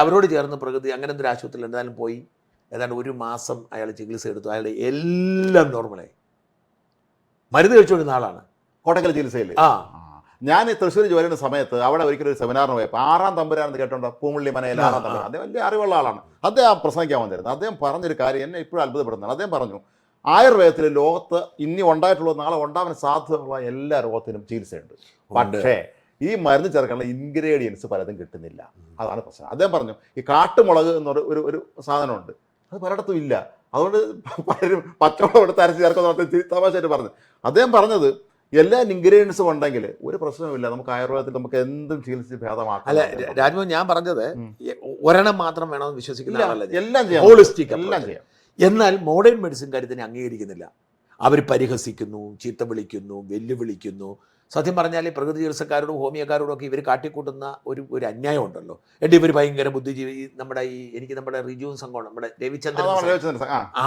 അവരോട് ചേർന്ന് പ്രകൃതി അങ്ങനെ എന്തൊരു ആശുപത്രിയിൽ എന്തായാലും പോയി. ഏതാണ്ട് 1 മാസം അയാൾ ചികിത്സ എടുത്തു. അയാളുടെ എല്ലാം നോർമലായി. മരുന്ന് കഴിച്ചുകൊണ്ടിരുന്ന ആളാണ് കോട്ടക്കൽ ചികിത്സയിൽ. ഞാൻ തൃശ്ശൂർ ജോലി ചെയ്യുന്ന സമയത്ത് അവിടെ ഒരിക്കലും ഒരു സെമിനാറിന് പോയപ്പോൾ 6-ാം തമ്പുരാനെന്ന് കേട്ടോണ്ടോ, പൂമുള്ളി മനയിൽ 6-ാം തമ്പുരാൻ. അദ്ദേഹം വലിയ അറിവുള്ള ആളാണ്. അദ്ദേഹം പ്രസംഗിക്കാൻ വന്നിരുന്നത്. അദ്ദേഹം പറഞ്ഞൊരു കാര്യം എന്നെ ഇപ്പോഴും അത്ഭുതപ്പെടുന്നതാണ്. അദ്ദേഹം പറഞ്ഞു, ആയുർവേദത്തിൽ ലോകത്ത് ഇനി ഉണ്ടായിട്ടുള്ള നാളെ ഉണ്ടാവാൻ സാധ്യതയുള്ള എല്ലാ രോഗത്തിനും ചികിത്സയുണ്ട്. പക്ഷേ ഈ മരുന്ന് ചേർക്കാനുള്ള ഇൻഗ്രീഡിയൻസ് പലതും കിട്ടുന്നില്ല, അതാണ് പ്രശ്നം. അദ്ദേഹം പറഞ്ഞു, ഈ കാട്ടുമുളക് എന്നൊരു ഒരു സാധനമുണ്ട്, അത് പലയിടത്തും ഇല്ല. അതുകൊണ്ട് പലരും പച്ചമുളക് എടുത്ത് അരച്ച് ചേർക്കുന്ന തമാശയായിട്ട് പറഞ്ഞു. അദ്ദേഹം പറഞ്ഞത് എല്ലാ ഇൻഗ്രീഡിയൻസും ഉണ്ടെങ്കിൽ ഒരു പ്രശ്നവുമില്ല, നമുക്ക് ആയുർവേദത്തിൽ നമുക്ക് എന്തും ചികിത്സിച്ച് ഭേദമാക്കാം. അല്ല രാജ്മോഹൻ, ഞാൻ പറഞ്ഞത് ഒരെണ്ണം മാത്രം വേണമെന്ന് വിശ്വസിക്കുന്ന എല്ലാം ചെയ്യാം, ഹോളിസ്റ്റിക് എല്ലാം ചെയ്യാം. എന്നാൽ മോഡേൺ മെഡിസിൻ കാര്യത്തിനെ അംഗീകരിക്കുന്നില്ല. അവർ പരിഹസിക്കുന്നു, ചീത്ത വിളിക്കുന്നു, വെല്ലുവിളിക്കുന്നു. സത്യം പറഞ്ഞാൽ ഈ പ്രകൃതി ചികിത്സക്കാരോടും ഹോമിയോക്കാരോടും ഒക്കെ ഇവർ കാട്ടിക്കൂട്ടുന്ന ഒരു അന്യായം ഉണ്ടല്ലോ. എന്നിട്ട് ഇവർ ഭയങ്കര ബുദ്ധിജീവി. നമ്മുടെ റിജുവും സംഘവും നമ്മുടെ രവിചന്ദ്രൻ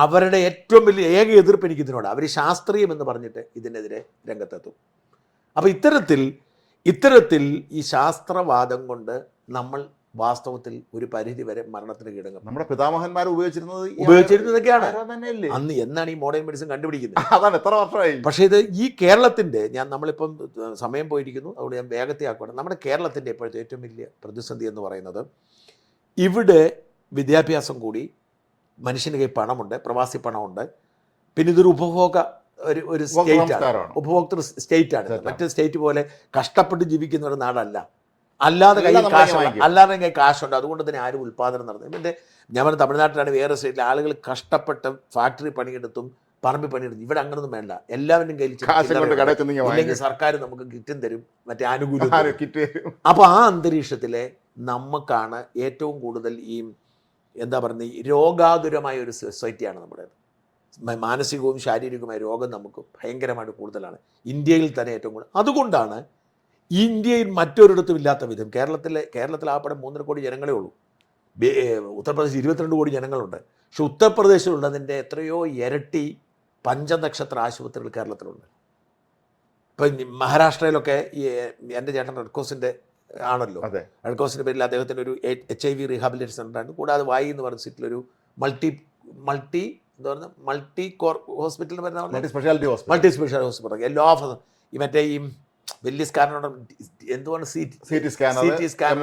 അവരുടെ ഏറ്റവും വലിയ ഏക എതിർപ്പ് എനിക്ക് ഇതിനോട്. അവർ ശാസ്ത്രീയം എന്ന് പറഞ്ഞിട്ട് ഇതിനെതിരെ രംഗത്തെത്തും. അപ്പോൾ ഇത്തരത്തിൽ ഈ ശാസ്ത്രവാദം കൊണ്ട് നമ്മൾ വാസ്തവത്തിൽ ഒരു പരിധി വരെ മരണത്തിന് കീഴടങ്ങും. നമ്മുടെ പിതാമഹന്മാർ ഉപയോഗിച്ചിരുന്നതൊക്കെയാണ് അന്ന്. എന്നാണ് ഈ മോഡേൺ മെഡിസിൻ കണ്ടുപിടിക്കുന്നത്? അതാണ് എത്ര വർഷമായി. പക്ഷേ ഇത് ഈ കേരളത്തിൻ്റെ, നമ്മളിപ്പം സമയം പോയിരിക്കുന്നു, അതുകൊണ്ട് ഞാൻ വേഗത്തെ ആക്കുകയാണ്. നമ്മുടെ കേരളത്തിൻ്റെ ഇപ്പോഴത്തെ ഏറ്റവും വലിയ പ്രതിസന്ധി എന്ന് പറയുന്നത്, ഇവിടെ വിദ്യാഭ്യാസം കൂടി, മനുഷ്യൻ്റെ കയ്യിൽ പണമുണ്ട്, പ്രവാസി പണമുണ്ട്, പിന്നെ ഇതൊരു ഒരു സ്റ്റേറ്റാണ്, ഉപഭോക്തൃ സ്റ്റേറ്റാണ്. മറ്റു സ്റ്റേറ്റ് പോലെ കഷ്ടപ്പെട്ട് ജീവിക്കുന്ന ഒരു നാടല്ല. അല്ലാതെ കയ്യിൽ കാശുണ്ട്, അതുകൊണ്ട് തന്നെ ആരും ഉൽപ്പാദനം നടത്തും. എൻ്റെ ഞാൻ പറഞ്ഞ തമിഴ്നാട്ടിലാണ്, വേറെ സ്റ്റേറ്റിൽ ആളുകൾ കഷ്ടപ്പെട്ട് ഫാക്ടറി പണിയെടുത്തും പറമ്പിൽ പണിയെടുത്തും. ഇവിടെ അങ്ങനൊന്നും വേണ്ട, എല്ലാവരുടെയും കയ്യിൽ ഇല്ലെങ്കിൽ സർക്കാർ നമുക്ക് കിറ്റും തരും, മറ്റേ ആനുകൂല്യം. അപ്പോൾ ആ അന്തരീക്ഷത്തിലെ നമുക്കാണ് ഏറ്റവും കൂടുതൽ ഈ രോഗാതുരമായ ഒരു സൊസൈറ്റിയാണ് നമ്മുടേത്. മാനസികവും ശാരീരികവുമായ രോഗം നമുക്ക് ഭയങ്കരമായിട്ട് കൂടുതലാണ്, ഇന്ത്യയിൽ തന്നെ ഏറ്റവും കൂടുതൽ. അതുകൊണ്ടാണ് ഇന്ത്യയിൽ മറ്റൊരിടത്തും ഇല്ലാത്ത വിധം കേരളത്തിലാകപ്പെടെ 3.5 കോടി ജനങ്ങളേ ഉള്ളൂ. ഉത്തർപ്രദേശ് 22 കോടി ജനങ്ങളുണ്ട്. പക്ഷെ ഉത്തർപ്രദേശിലുള്ളതിൻ്റെ എത്രയോ ഇരട്ടി പഞ്ചനക്ഷത്ര ആശുപത്രികൾ കേരളത്തിലുണ്ട്. ഇപ്പം മഹാരാഷ്ട്രയിലൊക്കെ എൻ്റെ ചേട്ടൻ റെഡ് ക്രോസിൻ്റെ ആണല്ലോ, റെഡ് ക്രോസിൻ്റെ പേരിൽ അദ്ദേഹത്തിൻ്റെ ഒരു HIV റീഹാബിലിറ്റേഷൻ സെൻ്ററാണ്. കൂടാതെ വായി എന്ന് പറഞ്ഞ സിറ്റിലൊരു മൾട്ടി കോർ ഹോസ്പിറ്റലിന് വരുന്ന മൾട്ടി സ്പെഷ്യാലിറ്റി ഹോസ്പിറ്റൽ. എല്ലാ ഈ മറ്റേ ഈ വലിയ സ്കാനോട് എന്തുകൊണ്ട് CT സ്കാൻ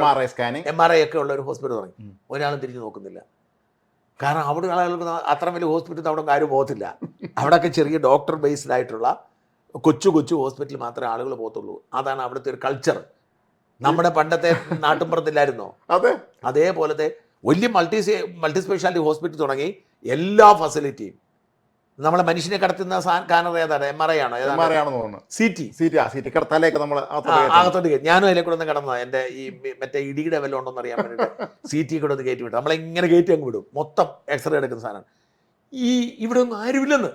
MRI ഒക്കെ ഉള്ള ഒരു ഹോസ്പിറ്റൽ തുടങ്ങി. ഒരാളും തിരിഞ്ഞു നോക്കുന്നില്ല. കാരണം അവിടെ ആളുകൾക്ക് അത്ര വലിയ ഹോസ്പിറ്റൽ അവിടെ ആരും പോകത്തില്ല. അവിടെയൊക്കെ ചെറിയ ഡോക്ടർ ബേസ്ഡ് ആയിട്ടുള്ള കൊച്ചു ഹോസ്പിറ്റലിൽ മാത്രമേ ആളുകൾ പോകത്തുള്ളൂ. അതാണ് അവിടുത്തെ ഒരു കൾച്ചർ. നമ്മുടെ പണ്ടത്തെ നാട്ടിൻപുറത്തില്ലായിരുന്നോ? അതേപോലത്തെ വലിയ മൾട്ടി സ്പെഷ്യാലിറ്റി ഹോസ്പിറ്റൽ തുടങ്ങി. എല്ലാ ഫെസിലിറ്റിയും നമ്മളെ മനുഷ്യനെ കടത്തുന്ന സ്കാനർ ഏതാണ്? MRI ആണോ? CT അകത്തോട്ട് കയറ്റി. ഞാനും അതിലെ കൂടെ ഒന്ന് കിടന്നതാണ്. എൻ്റെ ഈ മറ്റേ ഇടിയുടെ വല്ലതും ഉണ്ടോന്ന് അറിയാൻ വേണ്ടിയിട്ട് CT കൂടെ ഒന്ന് കയറ്റി വിട്ടു. നമ്മളെങ്ങനെ കയറ്റി അങ്ങ് വിടും. മൊത്തം എക്സ്റേ എടുക്കുന്ന സാധനമാണ്. ഇവിടെ ഒന്നും ആരുമില്ലെന്ന്.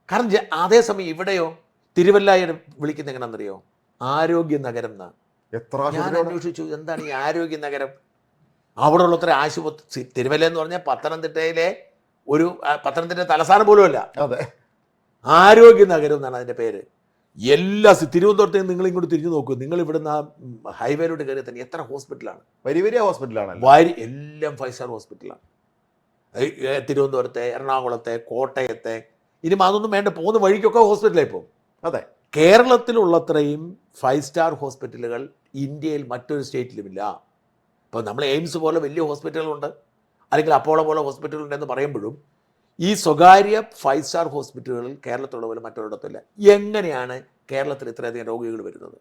കാരണം അതേസമയം ഇവിടെയോ തിരുവല്ലയുടെ വിളിക്കുന്ന എങ്ങനെയാണെന്നറിയോ? ആരോഗ്യ നഗരം എന്നാണ്. ഞാൻ അന്വേഷിച്ചു എന്താണ് ഈ ആരോഗ്യ നഗരം. അവിടെ ഉള്ള ഒത്തിരി ആശുപത്രി. തിരുവല്ല എന്ന് പറഞ്ഞാൽ പത്തനംതിട്ട തലസ്ഥാനം പോലും അല്ല, ആരോഗ്യ നഗരം എന്നാണ് അതിൻ്റെ പേര്. തിരുവനന്തപുരത്തേക്ക് നിങ്ങൾ ഇങ്ങോട്ട് തിരിഞ്ഞു നോക്കൂ. നിങ്ങൾ ഇവിടുന്ന് ഹൈവേയിലോട്ട് കയറി തന്നെ എത്ര ഹോസ്പിറ്റലാണ്, വലിയ ഹോസ്പിറ്റലാണ്, എല്ലാം 5 സ്റ്റാർ ഹോസ്പിറ്റലാണ്. തിരുവനന്തപുരത്തെ, എറണാകുളത്തെ, കോട്ടയത്തെ, ഇനി അതൊന്നും വേണ്ട, പോകുന്ന വഴിക്കൊക്കെ ഹോസ്പിറ്റലായി പോകും. കേരളത്തിലുള്ളത്രയും 5 സ്റ്റാർ ഹോസ്പിറ്റലുകൾ ഇന്ത്യയിൽ മറ്റൊരു സ്റ്റേറ്റിലുമില്ല. ഇപ്പോൾ നമ്മൾ എയിംസ് പോലെ വലിയ ഹോസ്പിറ്റലുകളുണ്ട്, അല്ലെങ്കിൽ അപ്പോളോ പോലെ ഹോസ്പിറ്റലുണ്ടെന്ന് പറയുമ്പോഴും ഈ സ്വകാര്യ 5 സ്റ്റാർ ഹോസ്പിറ്റലുകളിൽ കേരളത്തിലുള്ള പോലെ മറ്റൊരിടത്തില്ല. എങ്ങനെയാണ് കേരളത്തിൽ ഇത്രയധികം രോഗികൾ വരുന്നത്?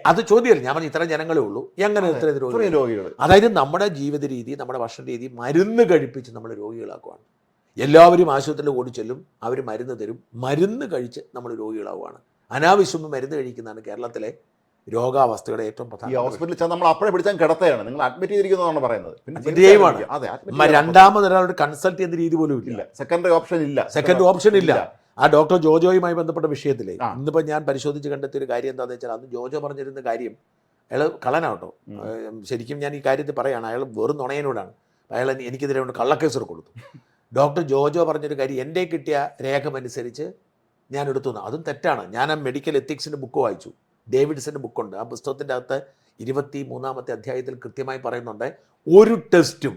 അത് ചോദ്യമല്ല. ഞാൻ പറഞ്ഞ ഇത്രയും ജനങ്ങളേ ഉള്ളൂ, എങ്ങനെ ഇത്രയധികം രോഗികൾ? അതായത് നമ്മുടെ ജീവിത രീതി, നമ്മുടെ ഭക്ഷണ രീതി മരുന്ന് കഴിപ്പിച്ച് നമ്മൾ രോഗികളാക്കുവാണ്. എല്ലാവരും ആശുപത്രിയിൽ ഓടി ചെല്ലും, അവർ മരുന്ന് തരും, മരുന്ന് കഴിച്ച് നമ്മൾ രോഗികളാവുകയാണ്. അനാവശ്യം മരുന്ന് കഴിക്കുന്നതാണ് കേരളത്തിലെ രോഗാവസ്ഥയുടെ ഏറ്റവും പ്രധാന. ഹോസ്പിറ്റലിൽ നമ്മൾ അപ്പോഴേ പിടിച്ചാൽ കിടത്തയാണ്, നിങ്ങൾ അഡ്മിറ്റ് ചെയ്തിരിക്കുന്നതാണ് പറയുന്നത്. രണ്ടാമതൊരാളോട് കൺസൾട്ട് ചെയ്യുന്ന രീതി പോലും ഇല്ല. സെക്കൻഡറി ഓപ്ഷൻ ഇല്ല. ആ ഡോക്ടർ ജോജോയുമായി ബന്ധപ്പെട്ട വിഷയത്തിലെ ഇന്നിപ്പോൾ ഞാൻ പരിശോധിച്ച് കണ്ടെത്തിയ ഒരു കാര്യം എന്താണെന്ന് വെച്ചാൽ, അന്ന് ജോജോ പറഞ്ഞിരുന്ന കാര്യം, അയാൾ കള്ളനാട്ടോ. ശരിക്കും ഞാൻ ഈ കാര്യത്തിൽ പറയുകയാണ്, അയാൾ വെറും നുണയനോടാണ്. അയാൾ എനിക്കെതിരെ കൊണ്ട് കള്ളക്കേസ് കൊടുത്തു. ഡോക്ടർ ജോജോ പറഞ്ഞൊരു കാര്യം, എൻ്റെ കിട്ടിയ രേഖമനുസരിച്ച് ഞാൻ എടുത്തു. അതും തെറ്റാണ്. ഞാൻ ആ മെഡിക്കൽ എത്തിക്സിൻ്റെ ബുക്ക് വായിച്ചു, ഡേവിഡ്സൻ്റെ ബുക്കുണ്ട്. ആ പുസ്തകത്തിൻ്റെ അകത്ത് 23-ാമത്തെ അധ്യായത്തിൽ കൃത്യമായി പറയുന്നുണ്ട്, ഒരു ടെസ്റ്റും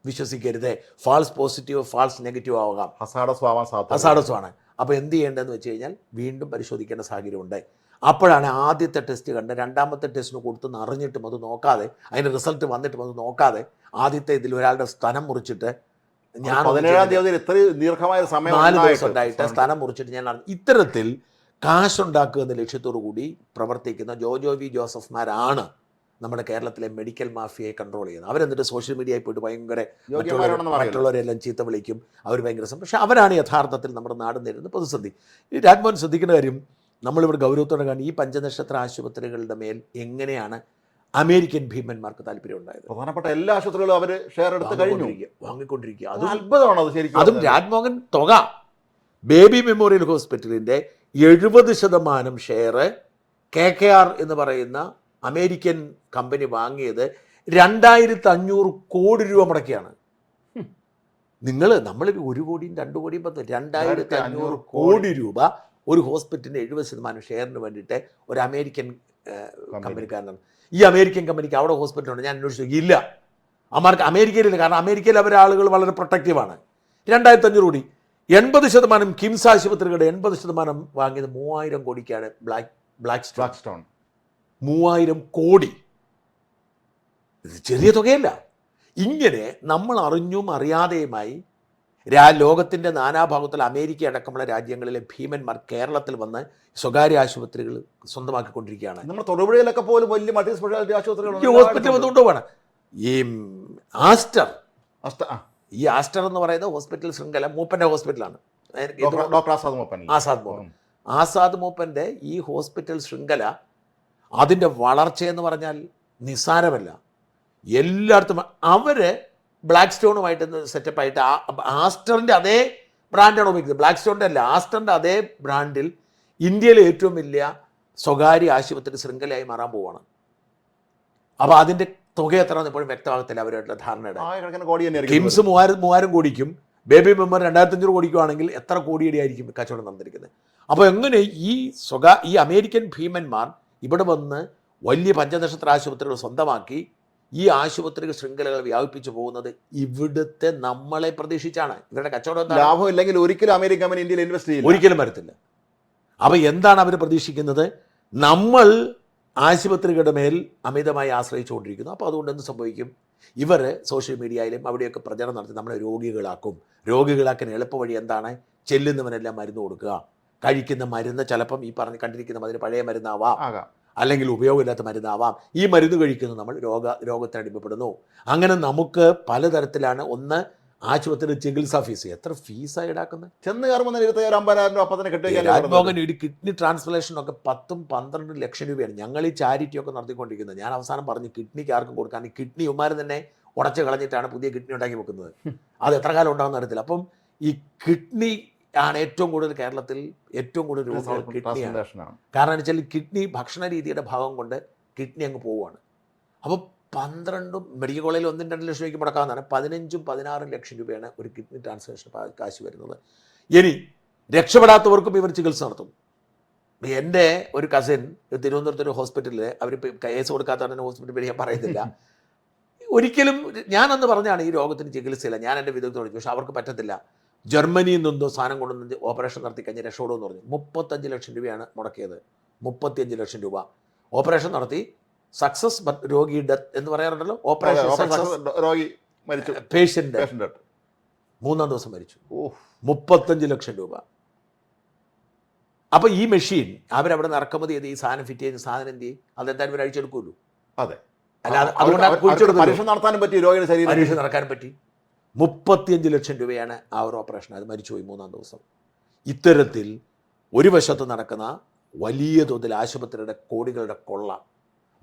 വിശ്വസിക്കരുത്, ഫാൾസ് പോസിറ്റീവ് ഫാൾസ് നെഗറ്റീവ് ആവാം, ഹസാഡസാണ്. അപ്പോൾ എന്ത് ചെയ്യേണ്ടതെന്ന് വെച്ച് കഴിഞ്ഞാൽ വീണ്ടും പരിശോധിക്കേണ്ട സാഹചര്യമുണ്ട്. അപ്പോഴാണ് ആദ്യത്തെ ടെസ്റ്റ് കണ്ട് രണ്ടാമത്തെ ടെസ്റ്റിന് കൊടുത്തെന്ന് അറിഞ്ഞിട്ടും അത് നോക്കാതെ, അതിൻ്റെ റിസൾട്ട് വന്നിട്ടും അത് നോക്കാതെ, ആദ്യത്തെ ഇതിൽ ഒരാളുടെ സ്ഥലം മുറിച്ചിട്ട് ഞാൻ 17-ാം തീയതി ഇത്ര ദീർഘമായ സമയം 4 ദിവസം ഉണ്ടായിട്ട് സ്ഥലം മുറിച്ചിട്ട് ഞാൻ ഇത്തരത്തിൽ കാശുണ്ടാക്കുക എന്ന ലക്ഷ്യത്തോടു കൂടി പ്രവർത്തിക്കുന്ന ജോജോ വി ജോസഫ്മാരാണ് നമ്മുടെ കേരളത്തിലെ മെഡിക്കൽ മാഫിയയെ കൺട്രോൾ ചെയ്യുന്നത്. അവരെന്നിട്ട് സോഷ്യൽ മീഡിയയിൽ പോയിട്ട് ഭയങ്കര മറ്റുള്ളവരെല്ലാം ചീത്ത വിളിക്കും, അവർ ഭയങ്കര. പക്ഷേ അവരാണ് യഥാർത്ഥത്തിൽ നമ്മുടെ നാട് നേരിടുന്ന പ്രതിസന്ധി. ഈ രാജ്മോഹൻ ശ്രദ്ധിക്കേണ്ട കാര്യം, നമ്മളിവിടെ ഗൗരവത്തോടെ കാണി ഈ പഞ്ചനക്ഷത്ര ആശുപത്രികളുടെ മേൽ എങ്ങനെയാണ് അമേരിക്കൻ ഭീമന്മാർക്ക് താല്പര്യം ഉണ്ടായത്. പ്രധാനപ്പെട്ട എല്ലാ ആശുപത്രികളും അവർ ഷെയർ എടുത്ത് വാങ്ങിക്കൊണ്ടിരിക്കുക. അതും അത്ഭുതമാണ് അത് ശരിക്കും. അതും രാജ്മോഹൻ തുക ബേബി മെമ്മോറിയൽ ഹോസ്പിറ്റലിൻ്റെ 70% ഷെയർ KKR എന്ന് പറയുന്ന അമേരിക്കൻ കമ്പനി വാങ്ങിയത് 2500 കോടി രൂപ മുടക്കിയാണ്. നമ്മൾ 1 കോടിയും 2 കോടിയും 2500 കോടി രൂപ ഒരു ഹോസ്പിറ്റലിൻ്റെ 70% ഷെയറിന് വേണ്ടിയിട്ട് ഒരു അമേരിക്കൻ കമ്പനിക്കാരനാണ്. ഈ അമേരിക്കൻ കമ്പനിക്ക് അവിടെ ഹോസ്പിറ്റലുണ്ട്, ഞാൻ അന്വേഷിച്ചു, ഇല്ല. അമേരിക്കയിലില്ല. കാരണം അമേരിക്കയിൽ അവരെ ആളുകൾ വളരെ പ്രൊട്ടക്റ്റീവാണ്. 2500 കോടി. 80% കിംസ് ആശുപത്രികളുടെ 80% വാങ്ങിയത് 3000 കോടിക്കാണ്. ബ്ലാക്ക് സ്റ്റോൺ 3000 കോടി. ഇത് ചെറിയ തുകയല്ല. ഇങ്ങനെ നമ്മൾ അറിഞ്ഞും അറിയാതെയുമായി ലോകത്തിൻ്റെ നാനാഭാഗത്തുള്ള അമേരിക്ക അടക്കമുള്ള രാജ്യങ്ങളിലെ ഭീമന്മാർ കേരളത്തിൽ വന്ന് സ്വകാര്യ ആശുപത്രികൾ സ്വന്തമാക്കിക്കൊണ്ടിരിക്കുകയാണ്. നമ്മുടെ തൊടുപുഴയിലൊക്കെ പോലും വലിയ മൾട്ടി സ്പെഷ്യാലിറ്റി ആശുപത്രികൾ ഹോസ്പിറ്റൽ വന്നുകൊണ്ടുപോവാണ്. ഈ ആസ്റ്റർ എന്ന് പറയുന്ന ഹോസ്പിറ്റൽ ശൃംഖല മൂപ്പൻ്റെ ഹോസ്പിറ്റലാണ്. ഡോക്ടർ ആസാദ് മൂപ്പൻ്റെ ഈ ഹോസ്പിറ്റൽ ശൃംഖല അതിൻ്റെ വളർച്ചയെന്ന് പറഞ്ഞാൽ നിസ്സാരമല്ല. എല്ലായിടത്തും അവർ ബ്ലാക്ക് സ്റ്റോണുമായിട്ട് സെറ്റപ്പായിട്ട് ആസ്റ്ററിൻ്റെ അതേ ബ്രാൻഡാണ് ഉപയോഗിക്കുന്നത്. ബ്ലാക്ക് സ്റ്റോണിൻ്റെ അല്ല, ആസ്റ്ററിൻ്റെ അതേ ബ്രാൻഡിൽ ഇന്ത്യയിലെ ഏറ്റവും വലിയ സ്വകാര്യ ആശുപത്രി ശൃംഖലയായി മാറാൻ പോവുകയാണ്. അപ്പോൾ അതിൻ്റെ തുക എത്രയാണെന്ന് ഇപ്പോഴും വ്യക്തമാകത്തില്ല അവരായിട്ടുള്ള ധാരണയുടെ. കിംസ് 3000 കോടിക്കും ബേബി മെമ്മർ 2500 കോടിക്കുവാണെങ്കിൽ എത്ര കോടിയുടെ ആയിരിക്കും കച്ചവടം നടന്നിരിക്കുന്നത്. അപ്പോൾ എങ്ങനെ ഈ അമേരിക്കൻ ഭീമന്മാർ ഇവിടെ വന്ന് വലിയ പഞ്ചനക്ഷത്ര ആശുപത്രികൾ സ്വന്തമാക്കി ഈ ആശുപത്രി ശൃംഖലകൾ വ്യാപിപ്പിച്ചു പോകുന്നത് ഇവിടുത്തെ നമ്മളെ പ്രതീക്ഷിച്ചാണ്. ഇവരുടെ കച്ചവടം ലാഭം ഇല്ലെങ്കിൽ ഒരിക്കലും അമേരിക്കൻ കമ്പനി ഇന്ത്യയിൽ ഇൻവെസ്റ്റ് ചെയ്യില്ല, ഒരിക്കലും വരത്തില്ല. അപ്പോൾ എന്താണ് അവർ പ്രതീക്ഷിക്കുന്നത്? നമ്മൾ ആശുപത്രികളുടെ മേൽ അമിതമായി ആശ്രയിച്ചുകൊണ്ടിരിക്കുന്നു. അപ്പോൾ അതുകൊണ്ട് എന്ത് സംഭവിക്കും? ഇവർ സോഷ്യൽ മീഡിയയിലും അവിടെയൊക്കെ പ്രചരണം നടത്തി നമ്മളെ രോഗികളാക്കും. രോഗികളാക്കാൻ എളുപ്പവഴി എന്താണ്? ചെല്ലുന്നവനെല്ലാം മരുന്ന് കൊടുക്കുക. കഴിക്കുന്ന മരുന്ന് ചിലപ്പം ഈ കണ്ടിരിക്കുന്ന അതിന് പഴയ മരുന്നാവാം, അല്ലെങ്കിൽ ഉപയോഗമില്ലാത്ത മരുന്നാവാം. ഈ മരുന്ന് കഴിക്കുന്നത് നമ്മൾ രോഗത്തിന് അടിമപ്പെടുന്നു. അങ്ങനെ നമുക്ക് പലതരത്തിലാണ്. ഒന്ന്, ആശുപത്രി ചികിത്സാ ഫീസ്. എത്ര ഫീസാണ് ഈടാക്കുന്നത്? ചെന്ന് കയറുമ്പോൾ 50,000 രൂപ രാജ്മോഹൻ ഒരു കിഡ്നി ട്രാൻസ്പ്ലാന്റേഷനൊക്കെ 10-12 ലക്ഷം രൂപയാണ് ഞങ്ങൾ ഈ ചാരിറ്റിയൊക്കെ നടത്തിക്കൊണ്ടിരിക്കുന്നത്. ഞാൻ അവസാനം പറഞ്ഞു കിഡ്നിക്ക് ആർക്കും കൊടുക്കാൻ. ഈ കിഡ്നി ഉമ്മാരും തന്നെ ഉടച്ച് കളഞ്ഞിട്ടാണ് പുതിയ കിഡ്നി ഉണ്ടാക്കി വെക്കുന്നത്. അത് എത്ര കാലം ഉണ്ടാകുന്ന അറിയത്തില്ല. അപ്പം ഈ കിഡ്നി ആണ് ഏറ്റവും കൂടുതൽ കേരളത്തിൽ ഏറ്റവും കൂടുതൽ രോഗികൾ കിഡ്നിയാണ്. കാരണം എന്ന് വെച്ചാൽ കിഡ്നി ഭക്ഷണ രീതിയുടെ ഭാഗം കൊണ്ട് കിഡ്നി അങ്ങ് പോവുകയാണ്. അപ്പോൾ 12 മെഡിക്കൽ കോളേജിൽ 1-2 ലക്ഷം രൂപയ്ക്ക് മുടക്കാവുന്നതാണ്. 15-16 ലക്ഷം രൂപയാണ് ഒരു കിഡ്നി ട്രാൻസ്പ്ലാന്റേഷൻ കാശ് വരുന്നത്. ഇനി രക്ഷപ്പെടാത്തവർക്കും ഇവർ ചികിത്സ നടത്തും. എൻ്റെ ഒരു കസിൻ തിരുവനന്തപുരത്ത് ഒരു ഹോസ്പിറ്റലിൽ അവർ കേസ് കൊടുക്കാത്തവരുടെ ഹോസ്പിറ്റൽ പേര് ഞാൻ പറയുന്നില്ല. ഒരിക്കലും ഞാനന്ന് പറഞ്ഞാണ് ഈ രോഗത്തിന് ചികിത്സയില്ല, ഞാൻ എൻ്റെ വിദഗ്ധോട് ചോദിച്ചു. പക്ഷെ അവർക്ക് പറ്റത്തില്ല. ജർമ്മനിയിൽ നിന്നോ സാധനം കൊണ്ടുവന്ന് ഓപ്പറേഷൻ നടത്തി കഴിഞ്ഞ് രക്ഷപ്പെടുമെന്ന് പറഞ്ഞു. 35 ലക്ഷം രൂപയാണ് മുടക്കിയത്. 35 ലക്ഷം രൂപ ഓപ്പറേഷൻ നടത്തി. സക്സസ്, ബട്ട് രോഗി ഡെത്ത് എന്ന് പറയാറുണ്ടല്ലോ. ഓപ്പറേഷൻ രോഗി മരിച്ചു, പേഷ്യൻ്റ് 3-ാം ദിവസം മരിച്ചു. 35 ലക്ഷം രൂപ. അപ്പോൾ ഈ മെഷീൻ അവരവിടെ നിന്ന് ഇറക്കുമതി ചെയ്ത് ഈ സാധനം ഫിറ്റ് ചെയ്ത് സാധനം എന്ത് ചെയ്യും? അതെന്തായാലും ഇവർ അഴിച്ചെടുക്കുമല്ലോ. അതെ, അല്ലാതെ അതുകൊണ്ട് പരീക്ഷ നടത്താനും പറ്റി, രോഗിയുടെ ശരീരം പരീക്ഷ നടക്കാനും പറ്റി. 35 ലക്ഷം രൂപയാണ് ആ ഒരു ഓപ്പറേഷൻ. അത് മരിച്ചുപോയി 3-ാം ദിവസം. ഇത്തരത്തിൽ ഒരു വശത്ത് നടക്കുന്ന വലിയ തോതിൽ ആശുപത്രിയുടെ കോടികളുടെ കൊള്ള,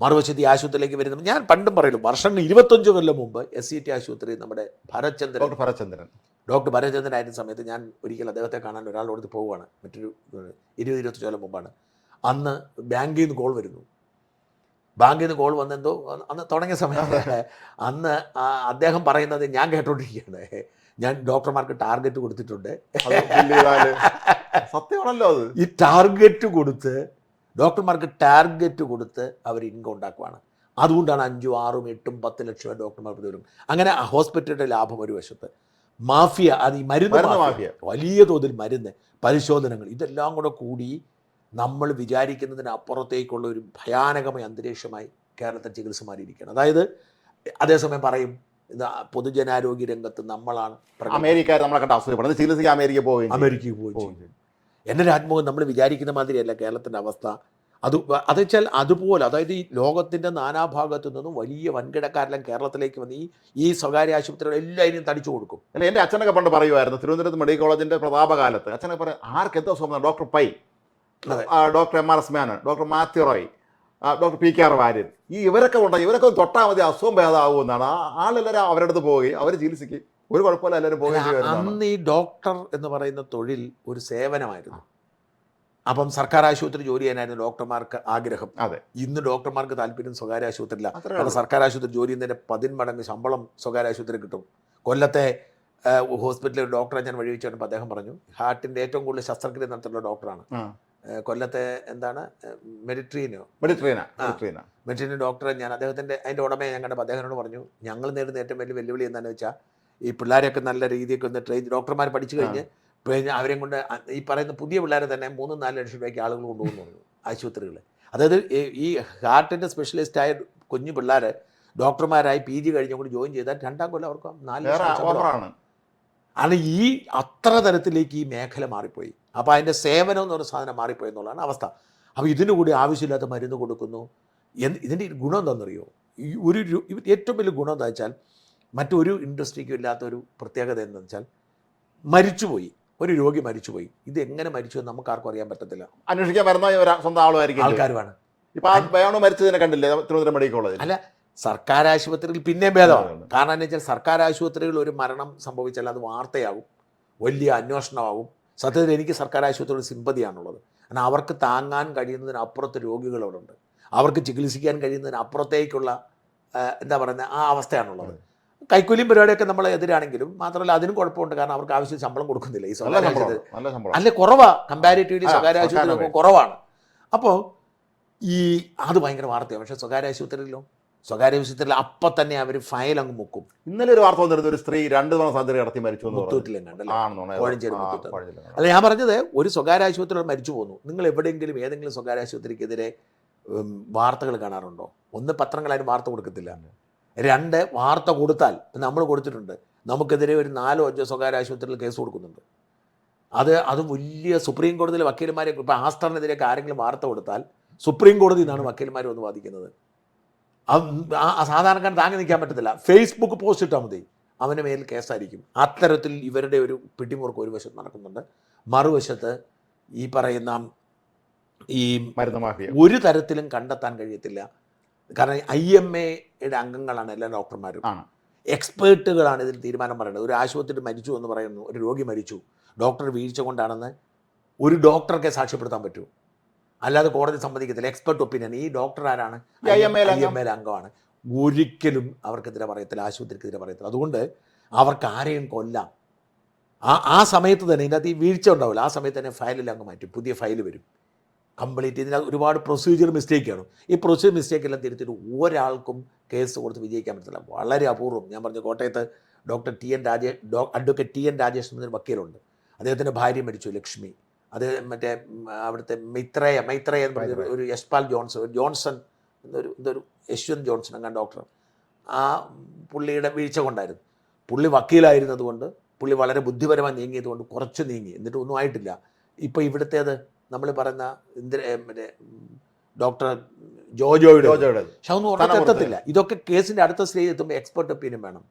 മറുവശത്ത് ഈ ആശുപത്രിയിലേക്ക് വരുന്നത് ഞാൻ പണ്ടും പറയുന്നു. വർഷങ്ങൾ 25 കൊല്ലം മുമ്പ് SCT ആശുപത്രി നമ്മുടെ ഡോക്ടർ ഭരത്ചന്ദ്രൻ ആയിരുന്ന സമയത്ത് ഞാൻ ഒരിക്കൽ അദ്ദേഹത്തെ കാണാൻ ഒരാളോട് പോവുകയാണ്. മറ്റൊരു 20-25 കൊല്ലം മുമ്പാണ്. അന്ന് ബാങ്കിൽ നിന്ന് കോൾ വരുന്നു. ബാങ്കിൽ നിന്ന് കോൾ വന്നെന്തോ അന്ന് തുടങ്ങിയ സമയത്ത് അന്ന് അദ്ദേഹം പറയുന്നത് ഞാൻ കേട്ടോണ്ടിരിക്കുകയാണ്. ഞാൻ ഡോക്ടർമാർക്ക് ടാർഗറ്റ് കൊടുത്തിട്ടുണ്ട്. സത്യമാണല്ലോ അത്. ഈ ടാർഗറ്റ് കൊടുത്ത് ഡോക്ടർമാർക്ക് ടാർഗറ്റ് കൊടുത്ത് അവർ ഇൻകം ഉണ്ടാക്കുവാണ്. അതുകൊണ്ടാണ് 5, 6, 8, 10 ലക്ഷം ഡോക്ടർമാർക്ക് വരും. അങ്ങനെ ഹോസ്പിറ്റലിൻ്റെ ലാഭം ഒരു വശത്ത്, മാഫിയ, അത് ഈ മരുന്ന് മാഫിയ, വലിയ തോതിൽ മരുന്ന് പരിശോധനകൾ, ഇതെല്ലാം കൂടെ കൂടി നമ്മൾ വിചാരിക്കുന്നതിന് അപ്പുറത്തേക്കുള്ള ഒരു ഭയാനകമായ അന്തരീക്ഷമായി കേരളത്തിൽ ചികിത്സ മാറിയിരിക്കുകയാണ്. അതായത് അതേസമയം പറയും പൊതുജനാരോഗ്യ രംഗത്ത് നമ്മളാണ് അമേരിക്ക നമ്മളെ കണ്ട അസുഖപ്പെടുന്നത്, ചികിത്സയ്ക്ക് അമേരിക്കയിൽ പോയി. എൻ്റെ രാജ്മോഹൻ, നമ്മൾ വിചാരിക്കുന്ന മാതിരിയല്ല കേരളത്തിൻ്റെ അവസ്ഥ. അത് വെച്ചാൽ അതുപോലെ, അതായത് ഈ ലോകത്തിൻ്റെ നാനാഭാഗത്തു നിന്നും വലിയ വൻകിടക്കാരെല്ലാം കേരളത്തിലേക്ക് വന്ന് ഈ സ്വകാര്യ ആശുപത്രികൾ എല്ലാവരും തടിച്ചു കൊടുക്കും. അല്ല, എൻ്റെ അച്ഛനൊക്കെ പണ്ട് പറയുമായിരുന്നു, തിരുവനന്തപുരത്ത് മെഡിക്കൽ കോളേജിൻ്റെ പ്രതാപകാലത്ത് അച്ഛനൊക്കെ പറയും, ആർക്ക് എന്താ അസുഖം? Doctor pi, doctor MRS Menon, doctor Mathew Roy, doctor PKR Variyan, ഇവരൊക്കെ തൊട്ടാൽ മതി അസുഖം ഭേദമാകുമെന്നാണ്. ആളെല്ലാവരും അവരുടെ അടുത്ത് പോവുകയും അവർ ചികിത്സയ്ക്ക് ഒരു കുഴപ്പമില്ല, എല്ലാവരും പോവുകയും അന്ന് ഈ ഡോക്ടർ എന്ന് പറയുന്ന തൊഴിൽ ഒരു സേവനമായിരുന്നു. അപ്പം സർക്കാർ ആശുപത്രി ജോലി ചെയ്യാനായിരുന്നു ഡോക്ടർമാർക്ക് ആഗ്രഹം. അതെ. ഇന്ന് ഡോക്ടർമാർക്ക് താല്പര്യം സ്വകാര്യ ആശുപത്രിയില്ല. കാരണം സർക്കാർ ആശുപത്രി ജോലി ചെയ്യുന്നതിൻ്റെ 10 മടങ്ങ് ശമ്പളം സ്വകാര്യ ആശുപത്രി കിട്ടും. കൊല്ലത്തെ ഹോസ്പിറ്റലിൽ ഒരു ഡോക്ടറെ ഞാൻ വഴി വെച്ചപ്പോൾ അദ്ദേഹം പറഞ്ഞു, ഹാർട്ടിൻ്റെ ഏറ്റവും കൂടുതൽ ശസ്ത്രക്രിയ നടത്തുന്ന ഡോക്ടറാണ് കൊല്ലത്തെ, എന്താണ് മെഡിട്രീന ഡോക്ടറെ. ഞാൻ അദ്ദേഹത്തിൻ്റെ അതിൻ്റെ ഉടമയെ ഞാൻ കണ്ടപ്പോൾ അദ്ദേഹത്തിനോട് പറഞ്ഞു, ഞങ്ങൾ നേരിടുന്ന ഏറ്റവും വലിയ വെല്ലുവിളി എന്താണെന്ന് വെച്ചാൽ ഈ പിള്ളേരെയൊക്കെ നല്ല രീതിയൊക്കെ ഒന്ന് ട്രെയിൻ, ഡോക്ടർമാർ പഠിച്ചു കഴിഞ്ഞ് പിന്നെ അവരെയും കൊണ്ട് ഈ പറയുന്ന പുതിയ പിള്ളേരെ തന്നെ 3-4 ലക്ഷം രൂപയ്ക്ക് ആളുകൾ കൊണ്ടുപോകുന്നു ആശുപത്രികൾ. അതായത് ഈ ഹാർട്ടിൻ്റെ സ്പെഷ്യലിസ്റ്റായ കുഞ്ഞു പിള്ളേർ ഡോക്ടർമാരായി PG കഴിഞ്ഞുകൊണ്ട് ജോയിൻ ചെയ്താൽ 2ാം കൊല്ലം അവർക്ക് 4 ലക്ഷം ആണ്. ഈ അത്ര തരത്തിലേക്ക് ഈ മേഖല മാറിപ്പോയി. അപ്പോൾ അതിൻ്റെ സേവനം എന്ന് പറഞ്ഞ സാധനം മാറിപ്പോയി എന്നുള്ളതാണ് അവസ്ഥ. അപ്പോൾ ഇതിനു കൂടി ആവശ്യമില്ലാത്ത മരുന്ന് കൊടുക്കുന്നു. ഇതിൻ്റെ ഗുണം എന്താണെന്നറിയോ? ഈ ഏറ്റവും വലിയ ഗുണം എന്താ വെച്ചാൽ, മറ്റൊരു ഇൻഡസ്ട്രിക്കും ഇല്ലാത്തൊരു പ്രത്യേകത എന്താണെന്ന് വെച്ചാൽ, മരിച്ചുപോയി ഒരു രോഗി മരിച്ചുപോയി, ഇത് എങ്ങനെ മരിച്ചു എന്ന് നമുക്ക് ആർക്കും അറിയാൻ പറ്റത്തില്ല. അന്വേഷിക്കാൻ വരുന്ന സ്വന്തം ആൾക്കാർ വേണം. ഇപ്പം മരിച്ചതിനെ കണ്ടില്ലേ തിരുവനന്തപുരം മെഡിക്കൽ കോളേജിൽ? അല്ല, സർക്കാർ ആശുപത്രിയിൽ പിന്നെ ഭേദമാണ്. കാരണം എന്താ വെച്ചാൽ സർക്കാർ ആശുപത്രിയിൽ ഒരു മരണം സംഭവിച്ചാൽ അത് വാർത്തയാകും, വലിയ അന്വേഷണമാകും. സത്യത്തിൽ എനിക്ക് സർക്കാർ ആശുപത്രിയോട് സിമ്പതിയാണുള്ളത്. കാരണം അവർക്ക് താങ്ങാൻ കഴിയുന്നതിനപ്പുറത്ത് രോഗികളോടുണ്ട്, അവർക്ക് ചികിത്സിക്കാൻ കഴിയുന്നതിനപ്പുറത്തേക്കുള്ള എന്താ പറയുന്നത് ആ അവസ്ഥയാണുള്ളത്. കൈക്കൂലിയും പരിപാടിയൊക്കെ നമ്മൾ എതിരാണെങ്കിലും മാത്രമല്ല അതിനും കുഴപ്പമുണ്ട്. കാരണം അവർക്ക് ആവശ്യം ശമ്പളം കൊടുക്കുന്നില്ല ഈ സ്വകാര്യ ആശുപത്രി. അല്ലെ കുറവാണ്, കമ്പാരിറ്റീവ്ലി സ്വകാര്യ ആശുപത്രി കുറവാണ്. അപ്പോൾ അത് ഭയങ്കര വാർത്തയാണ്. പക്ഷേ സ്വകാര്യ ആശുപത്രിയിൽ അപ്പം തന്നെ അവർ ഫയൽ അങ്ങ് മുക്കും. ഇന്നലെ ഒരു വാർത്ത വന്നിരുന്നു, ഒരു സ്ത്രീ 2 തവണ സർജറി നടത്തി മരിച്ചു, കോഴഞ്ചേരി മുത്തൂറ്റ്. അല്ല, ഞാൻ പറഞ്ഞത് ഒരു സ്വകാര്യ ആശുപത്രിയിൽ മരിച്ചു പോകുന്നു. നിങ്ങൾ എവിടെയെങ്കിലും ഏതെങ്കിലും സ്വകാര്യ ആശുപത്രിക്കെതിരെ വാർത്തകൾ കാണാറുണ്ടോ? ഒന്ന്, പത്രങ്ങളാരും വാർത്ത കൊടുക്കത്തില്ല. 2, വാർത്ത കൊടുത്താൽ നമ്മൾ കൊടുത്തിട്ടുണ്ട്, നമുക്കെതിരെ ഒരു 4-5 സ്വകാര്യ ആശുപത്രിയിൽ കേസ് കൊടുക്കുന്നുണ്ട്. അത് വലിയ സുപ്രീം കോടതിയിലെ വക്കീലന്മാരെ, ഇപ്പോൾ ആസ്റ്ററിനെതിരെയൊക്കെ ആരെങ്കിലും വാർത്ത കൊടുത്താൽ സുപ്രീം കോടതിയിൽ നിന്നാണ് വക്കീലന്മാർ വന്ന് വാദിക്കുന്നത്. സാധാരണക്കാരൻ താങ്ങി നിൽക്കാൻ പറ്റത്തില്ല. ഫേസ്ബുക്ക് പോസ്റ്റ് ഇട്ടാൽ മതി, അവൻ്റെ മേൽ കേസായിരിക്കും. അത്തരത്തിൽ ഇവരുടെ ഒരു പിടിമുറുക്ക് ഒരു വശത്ത് നടക്കുന്നുണ്ട്. മറുവശത്ത് ഈ പറയുന്ന ഈ മരുന്ന് മാഫിയ ഒരു തരത്തിലും കണ്ടെത്താൻ കഴിയത്തില്ല. കാരണം IMAയുടെ അംഗങ്ങളാണ് എല്ലാ ഡോക്ടർമാരും, എക്സ്പേർട്ടുകളാണ് ഇതിൽ തീരുമാനം പറയുന്നത്. ഒരു ആശുപത്രി മരിച്ചു എന്ന് പറയുന്നു, ഒരു രോഗി മരിച്ചു, ഡോക്ടർ വീഴ്ച കൊണ്ടാണെന്ന് ഒരു ഡോക്ടർക്ക് സാക്ഷ്യപ്പെടുത്താൻ പറ്റൂ, അല്ലാതെ കോടതി സമ്മതിക്കത്തില്ല. Expert opinion. ഈ ഡോക്ടർ ആരാണ്? IMA അംഗമാണ്. ഒരിക്കലും അവർക്കെതിരെ പറയത്തില്ല, ആശുപത്രിക്കെതിരെ പറയത്തില്ല. അതുകൊണ്ട് അവർക്ക് ആരെയും കൊല്ലാം. ആ സമയത്ത് തന്നെ ഇതിനകത്ത് ഈ വീഴ്ച ഉണ്ടാവില്ല, ആ സമയത്ത് തന്നെ ഫയലിൽ അങ്ങ് മാറ്റും, പുതിയ ഫയൽ വരും കംപ്ലീറ്റ്. ഇതിനകത്ത് ഒരുപാട് പ്രൊസീജിയർ മിസ്റ്റേക്കാണ്. ഈ പ്രൊസീജിയർ മിസ്റ്റേക്കെല്ലാം തിരുത്തിയിട്ട് ഒരാൾക്കും കേസ് കൊടുത്ത് വിജയിക്കാൻ പറ്റില്ല. വളരെ അപൂർവം. ഞാൻ പറഞ്ഞു, കോട്ടയത്ത് അഡ്വക്കേറ്റ് TN രാജേഷ് എന്നൊരു വക്കീലുണ്ട്. അദ്ദേഹത്തിൻ്റെ ഭാര്യ മരിച്ചു, ലക്ഷ്മി. അത് മറ്റേ അവിടുത്തെ മൈത്രേയ എന്ന് പറഞ്ഞ ഒരു യശ്പാൽ ജോൺസൺ എന്തൊരു യശ്വന്ത് ജോൺസൺ അങ്ങനെ ഡോക്ടർ, ആ പുള്ളിയുടെ വീഴ്ച കൊണ്ടായിരുന്നു. പുള്ളി വക്കീലായിരുന്നതുകൊണ്ട്, പുള്ളി വളരെ ബുദ്ധിപരമായി നീങ്ങിയതുകൊണ്ട് കുറച്ച് നീങ്ങി, എന്നിട്ട് ഒന്നും ആയിട്ടില്ല. ഇപ്പോൾ ഇവിടുത്തേത് നമ്മൾ പറയുന്ന മറ്റേ ഡോക്ടർ ജോജോയുടെ പക്ഷെ ഒന്നും ഉറപ്പെത്തത്തില്ല. ഇതൊക്കെ കേസിൻ്റെ അടുത്ത സ്റ്റേജ് എത്തുമ്പോൾ എക്സ്പെർട്ട് ഒപ്പീനിയൻ വേണം.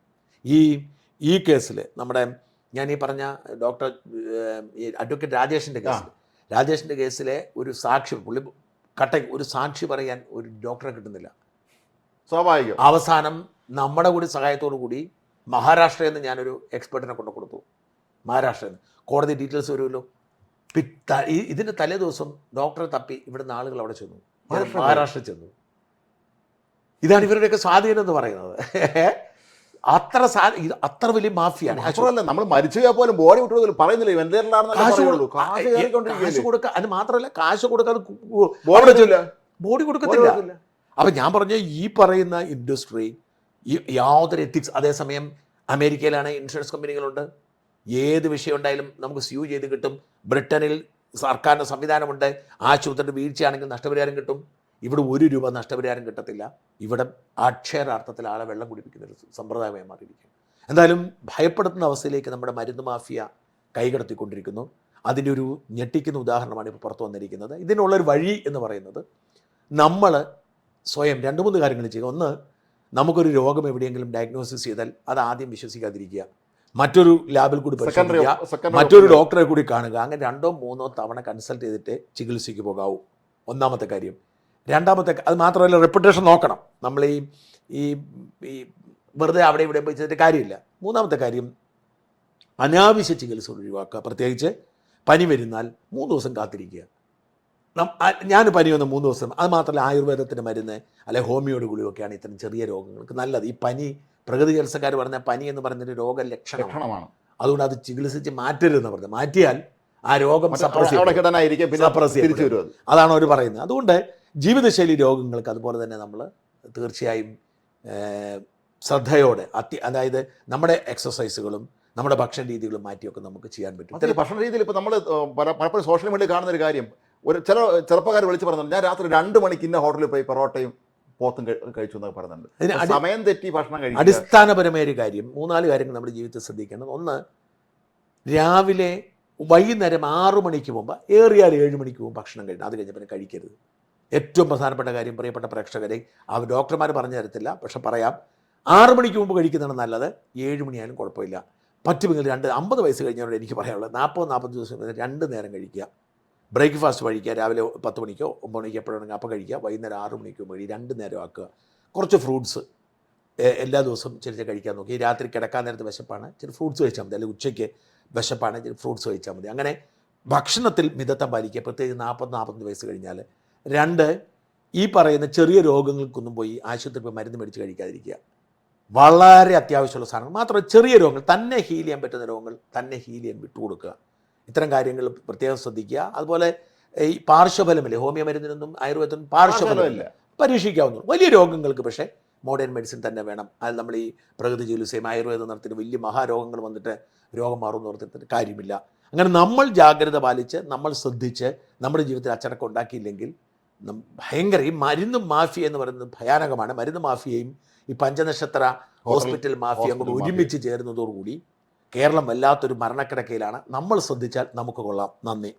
ഈ കേസിൽ നമ്മുടെ ഞാൻ ഈ പറഞ്ഞ ഡോക്ടർ അഡ്വക്കേറ്റ് രാജേഷിൻ്റെ കേസിലെ ഒരു സാക്ഷി, പുള്ളി ഒരു സാക്ഷി പറയാൻ ഒരു ഡോക്ടറെ കിട്ടുന്നില്ല. സ്വാഭാവികം. അവസാനം നമ്മുടെ കൂടി സഹായത്തോടു കൂടി മഹാരാഷ്ട്രയിൽ നിന്ന് ഞാനൊരു എക്സ്പെർട്ടിനെ കൊണ്ട് കൊടുത്തു. മഹാരാഷ്ട്രയിൽ നിന്ന് കോടതി ഡീറ്റെയിൽസ് വരുമല്ലോ. ഇതിൻ്റെ തലേ ദിവസം ഡോക്ടറെ തപ്പി ഇവിടുന്ന് ആളുകൾ അവിടെ ചെന്നു, മഹാരാഷ്ട്രയിൽ ചെന്നു. ഇതാണ് ഇവരുടെയൊക്കെ സ്വാധീനം എന്ന് പറയുന്നത്. അത്ര വലിയ മാഫിയാണ്. നമ്മൾ മരിച്ചു പോലും ബോഡി വിട്ടു പറയുന്നില്ല, കാശ് കൊടുക്കുക. അത് മാത്രമല്ല, കാശ് കൊടുക്കാതെ ബോഡി കൊടുക്കത്തില്ല. അപ്പം ഞാൻ പറഞ്ഞ ഈ പറയുന്ന ഇൻഡസ്ട്രി യാതൊരു എത്തിക്സ്. അതേസമയം അമേരിക്കയിലാണ് ഇൻഷുറൻസ് കമ്പനികളുണ്ട്, ഏത് വിഷയം ഉണ്ടായാലും നമുക്ക് സ്യൂ ചെയ്ത് കിട്ടും. ബ്രിട്ടനിൽ സർക്കാരിൻ്റെ സംവിധാനമുണ്ട്, ആശുപത്രിയുടെ വീഴ്ചയാണെങ്കിൽ നഷ്ടപരിഹാരം കിട്ടും. ഇവിടെ 1 രൂപ നഷ്ടപരിഹാരം കിട്ടത്തില്ല. ഇവിടെ അക്ഷരാർത്ഥത്തിൽ ആളെ വെള്ളം കുടിപ്പിക്കുന്നൊരു സമ്പ്രദായമായി മാറിയിരിക്കും. എന്തായാലും ഭയപ്പെടുത്തുന്ന അവസ്ഥയിലേക്ക് നമ്മുടെ മരുന്ന് മാഫിയ കൈകടത്തിക്കൊണ്ടിരിക്കുന്നു. അതിൻ്റെ ഒരു ഞെട്ടിക്കുന്ന ഉദാഹരണമാണ് ഇപ്പോൾ പുറത്തു വന്നിരിക്കുന്നത്. ഇതിനുള്ളൊരു വഴി എന്ന് പറയുന്നത് നമ്മൾ സ്വയം 2-3 കാര്യങ്ങൾ ചെയ്യുക. ഒന്ന്, നമുക്കൊരു രോഗം എവിടെയെങ്കിലും ഡയഗ്നോസിസ് ചെയ്താൽ അത് ആദ്യം വിശ്വസിക്കാതിരിക്കുക, മറ്റൊരു ലാബിൽ കൂടി പരിശോധിക്കുക, മറ്റൊരു ഡോക്ടറെ കൂടി കാണുക. അങ്ങനെ 2-3 തവണ കൺസൾട്ട് ചെയ്തിട്ട് ചികിത്സയ്ക്ക് പോകാവൂ. ഒന്നാമത്തെ കാര്യം. രണ്ടാമത്തെ, അത് മാത്രമല്ല, റെപ്യൂട്ടേഷൻ നോക്കണം. നമ്മൾ ഈ വെറുതെ അവിടെ ഇവിടെ പോയി ചെയ്തിട്ട് കാര്യമില്ല. മൂന്നാമത്തെ കാര്യം, അനാവശ്യ ചികിത്സ ഒഴിവാക്കുക. പ്രത്യേകിച്ച് പനി വരുന്നാൽ 3 ദിവസം കാത്തിരിക്കുക. ഞാൻ പനി വന്ന 3 ദിവസം, അത് മാത്രമല്ല ആയുർവേദത്തിൻ്റെ മരുന്ന് അല്ലെ ഹോമിയോയുടെ ഗുളികയൊക്കെയാണ് ഇത്തരം ചെറിയ രോഗങ്ങൾക്ക് നല്ലത്. ഈ പനി പ്രകൃതി ചികിത്സക്കാർ പറഞ്ഞ പനി എന്ന് പറയുന്നൊരു രോഗലക്ഷണമാണ്. അതുകൊണ്ട് അത് ചികിത്സിച്ച് മാറ്റരുതെന്ന് പറഞ്ഞത്. മാറ്റിയാൽ ആ രോഗം അതാണ് അവർ പറയുന്നത്. അതുകൊണ്ട് ജീവിതശൈലി രോഗങ്ങൾക്ക് അതുപോലെ തന്നെ നമ്മൾ തീർച്ചയായും ശ്രദ്ധയോടെ അതായത് നമ്മുടെ എക്സസൈസുകളും നമ്മുടെ ഭക്ഷണ രീതികളും മാറ്റിയൊക്കെ നമുക്ക് ചെയ്യാൻ പറ്റും. ഭക്ഷണ രീതിയിൽ ഇപ്പോൾ നമ്മൾ പലപ്പോഴും സോഷ്യൽ മീഡിയയിൽ കാണുന്ന ഒരു കാര്യം, ചില ചെറുപ്പക്കാർ വിളിച്ച് പറഞ്ഞിട്ടുണ്ട്, ഞാൻ രാത്രി 2 മണിക്ക് ഇന്ന ഹോട്ടലിൽ പോയി പൊറോട്ടയും പോത്തും കഴിച്ചു എന്നൊക്കെ പറയുന്നുണ്ട്. സമയം തെറ്റി ഭക്ഷണം കഴിക്കും. അടിസ്ഥാനപരമായ ഒരു കാര്യം, 3-4 കാര്യങ്ങൾ നമ്മുടെ ജീവിതത്തിൽ ശ്രദ്ധിക്കേണ്ടത്. ഒന്ന്, രാവിലെ വൈകുന്നേരം 6 മണിക്ക് മുമ്പ്, ഏറിയാൽ 7 മണിക്ക് മുമ്പ് ഭക്ഷണം കഴിക്കണം. അത് കഴിഞ്ഞ പിന്നെ കഴിക്കരുത്. ഏറ്റവും പ്രധാനപ്പെട്ട കാര്യം, പ്രിയപ്പെട്ട പ്രേക്ഷകരെ, അവർ ഡോക്ടർമാർ പറഞ്ഞു തരത്തില്ല, പക്ഷെ പറയാം, 6 മണിക്ക് മുമ്പ് കഴിക്കുന്നതാണ് നല്ലത്. 7 മണിയായാലും കുഴപ്പമില്ല. പറ്റുമെങ്കിൽ 50 വയസ്സ് കഴിഞ്ഞവരോട് എനിക്ക് പറയാനുള്ളത് 40 ദിവസം 2 നേരം കഴിക്കുക. ബ്രേക്ക്ഫാസ്റ്റ് കഴിക്കുക, രാവിലെ 10 മണിക്കോ 9 മണിക്കോ എപ്പോഴാണെങ്കിൽ അപ്പം കഴിക്കുക. വൈകുന്നേരം 6 മണിക്കോ കഴിയും. 2 നേരം ആക്കുക. കുറച്ച് ഫ്രൂട്ട്സ് എല്ലാ ദിവസവും ചെറിയ കഴിക്കാൻ നോക്കി. രാത്രി കിടക്കാൻ നേരത്ത് വിശപ്പാണ്, ചില ഫ്രൂട്ട്സ് കഴിച്ചാൽ മതി. അല്ലെങ്കിൽ ഉച്ചയ്ക്ക് വിശപ്പാണ്, ചില ഫ്രൂട്ട്സ് കഴിച്ചാൽ മതി. അങ്ങനെ ഭക്ഷണത്തിൽ മിതത്വം പാലിക്കുക. പ്രത്യേകിച്ച് 40-45 വയസ്സ് കഴിഞ്ഞാൽ. 2, ഈ പറയുന്ന ചെറിയ രോഗങ്ങൾക്കൊന്നും പോയി ആശുപത്രിയിൽ പോയി മരുന്ന് മേടിച്ച് കഴിക്കാതിരിക്കുക. വളരെ അത്യാവശ്യമുള്ള സാധനങ്ങൾ മാത്രം, ചെറിയ രോഗങ്ങൾ, തന്നെ ഹീൽ ചെയ്യാൻ പറ്റുന്ന രോഗങ്ങൾ തന്നെ ഹീൽ ചെയ്യാൻ വിട്ടുകൊടുക്കുക. ഇത്തരം കാര്യങ്ങൾ പ്രത്യേകം ശ്രദ്ധിക്കുക. അതുപോലെ ഈ പാർശ്വഫലമില്ല, ഹോമിയോ മരുന്നിനൊന്നും ആയുർവേദത്തിനും പാർശ്വഫലമില്ല, പരീക്ഷിക്കാവുന്നു. വലിയ രോഗങ്ങൾക്ക് പക്ഷേ മോഡേൺ മെഡിസിൻ തന്നെ വേണം. അത് നമ്മൾ ഈ പ്രകൃതി ചികിത്സയും ആയുർവേദം നടത്തിയിട്ട് വലിയ മഹാരോഗങ്ങൾ വന്നിട്ട് രോഗം മാറുമെന്ന് ഓർത്തിട്ട് കാര്യമില്ല. അങ്ങനെ നമ്മൾ ജാഗ്രത പാലിച്ച്, നമ്മൾ ശ്രദ്ധിച്ച് നമ്മുടെ ജീവിതത്തിൽ അച്ചടക്കം ഉണ്ടാക്കിയില്ലെങ്കിൽ ഭയങ്കര ഈ മരുന്ന് മാഫിയ എന്ന് പറയുന്നത് ഭയാനകമാണ്. മരുന്ന് മാഫിയയും ഈ പഞ്ചനക്ഷത്ര ഹോസ്പിറ്റൽ മാഫിയ അങ്ങോട്ട് ഒരുമിച്ച് ചേരുന്നതോടുകൂടി കേരളം വല്ലാത്തൊരു മരണക്കിടക്കയിലാണ്. നമ്മൾ ശ്രദ്ധിച്ചാൽ നമുക്ക് കൊള്ളാം. നന്ദി.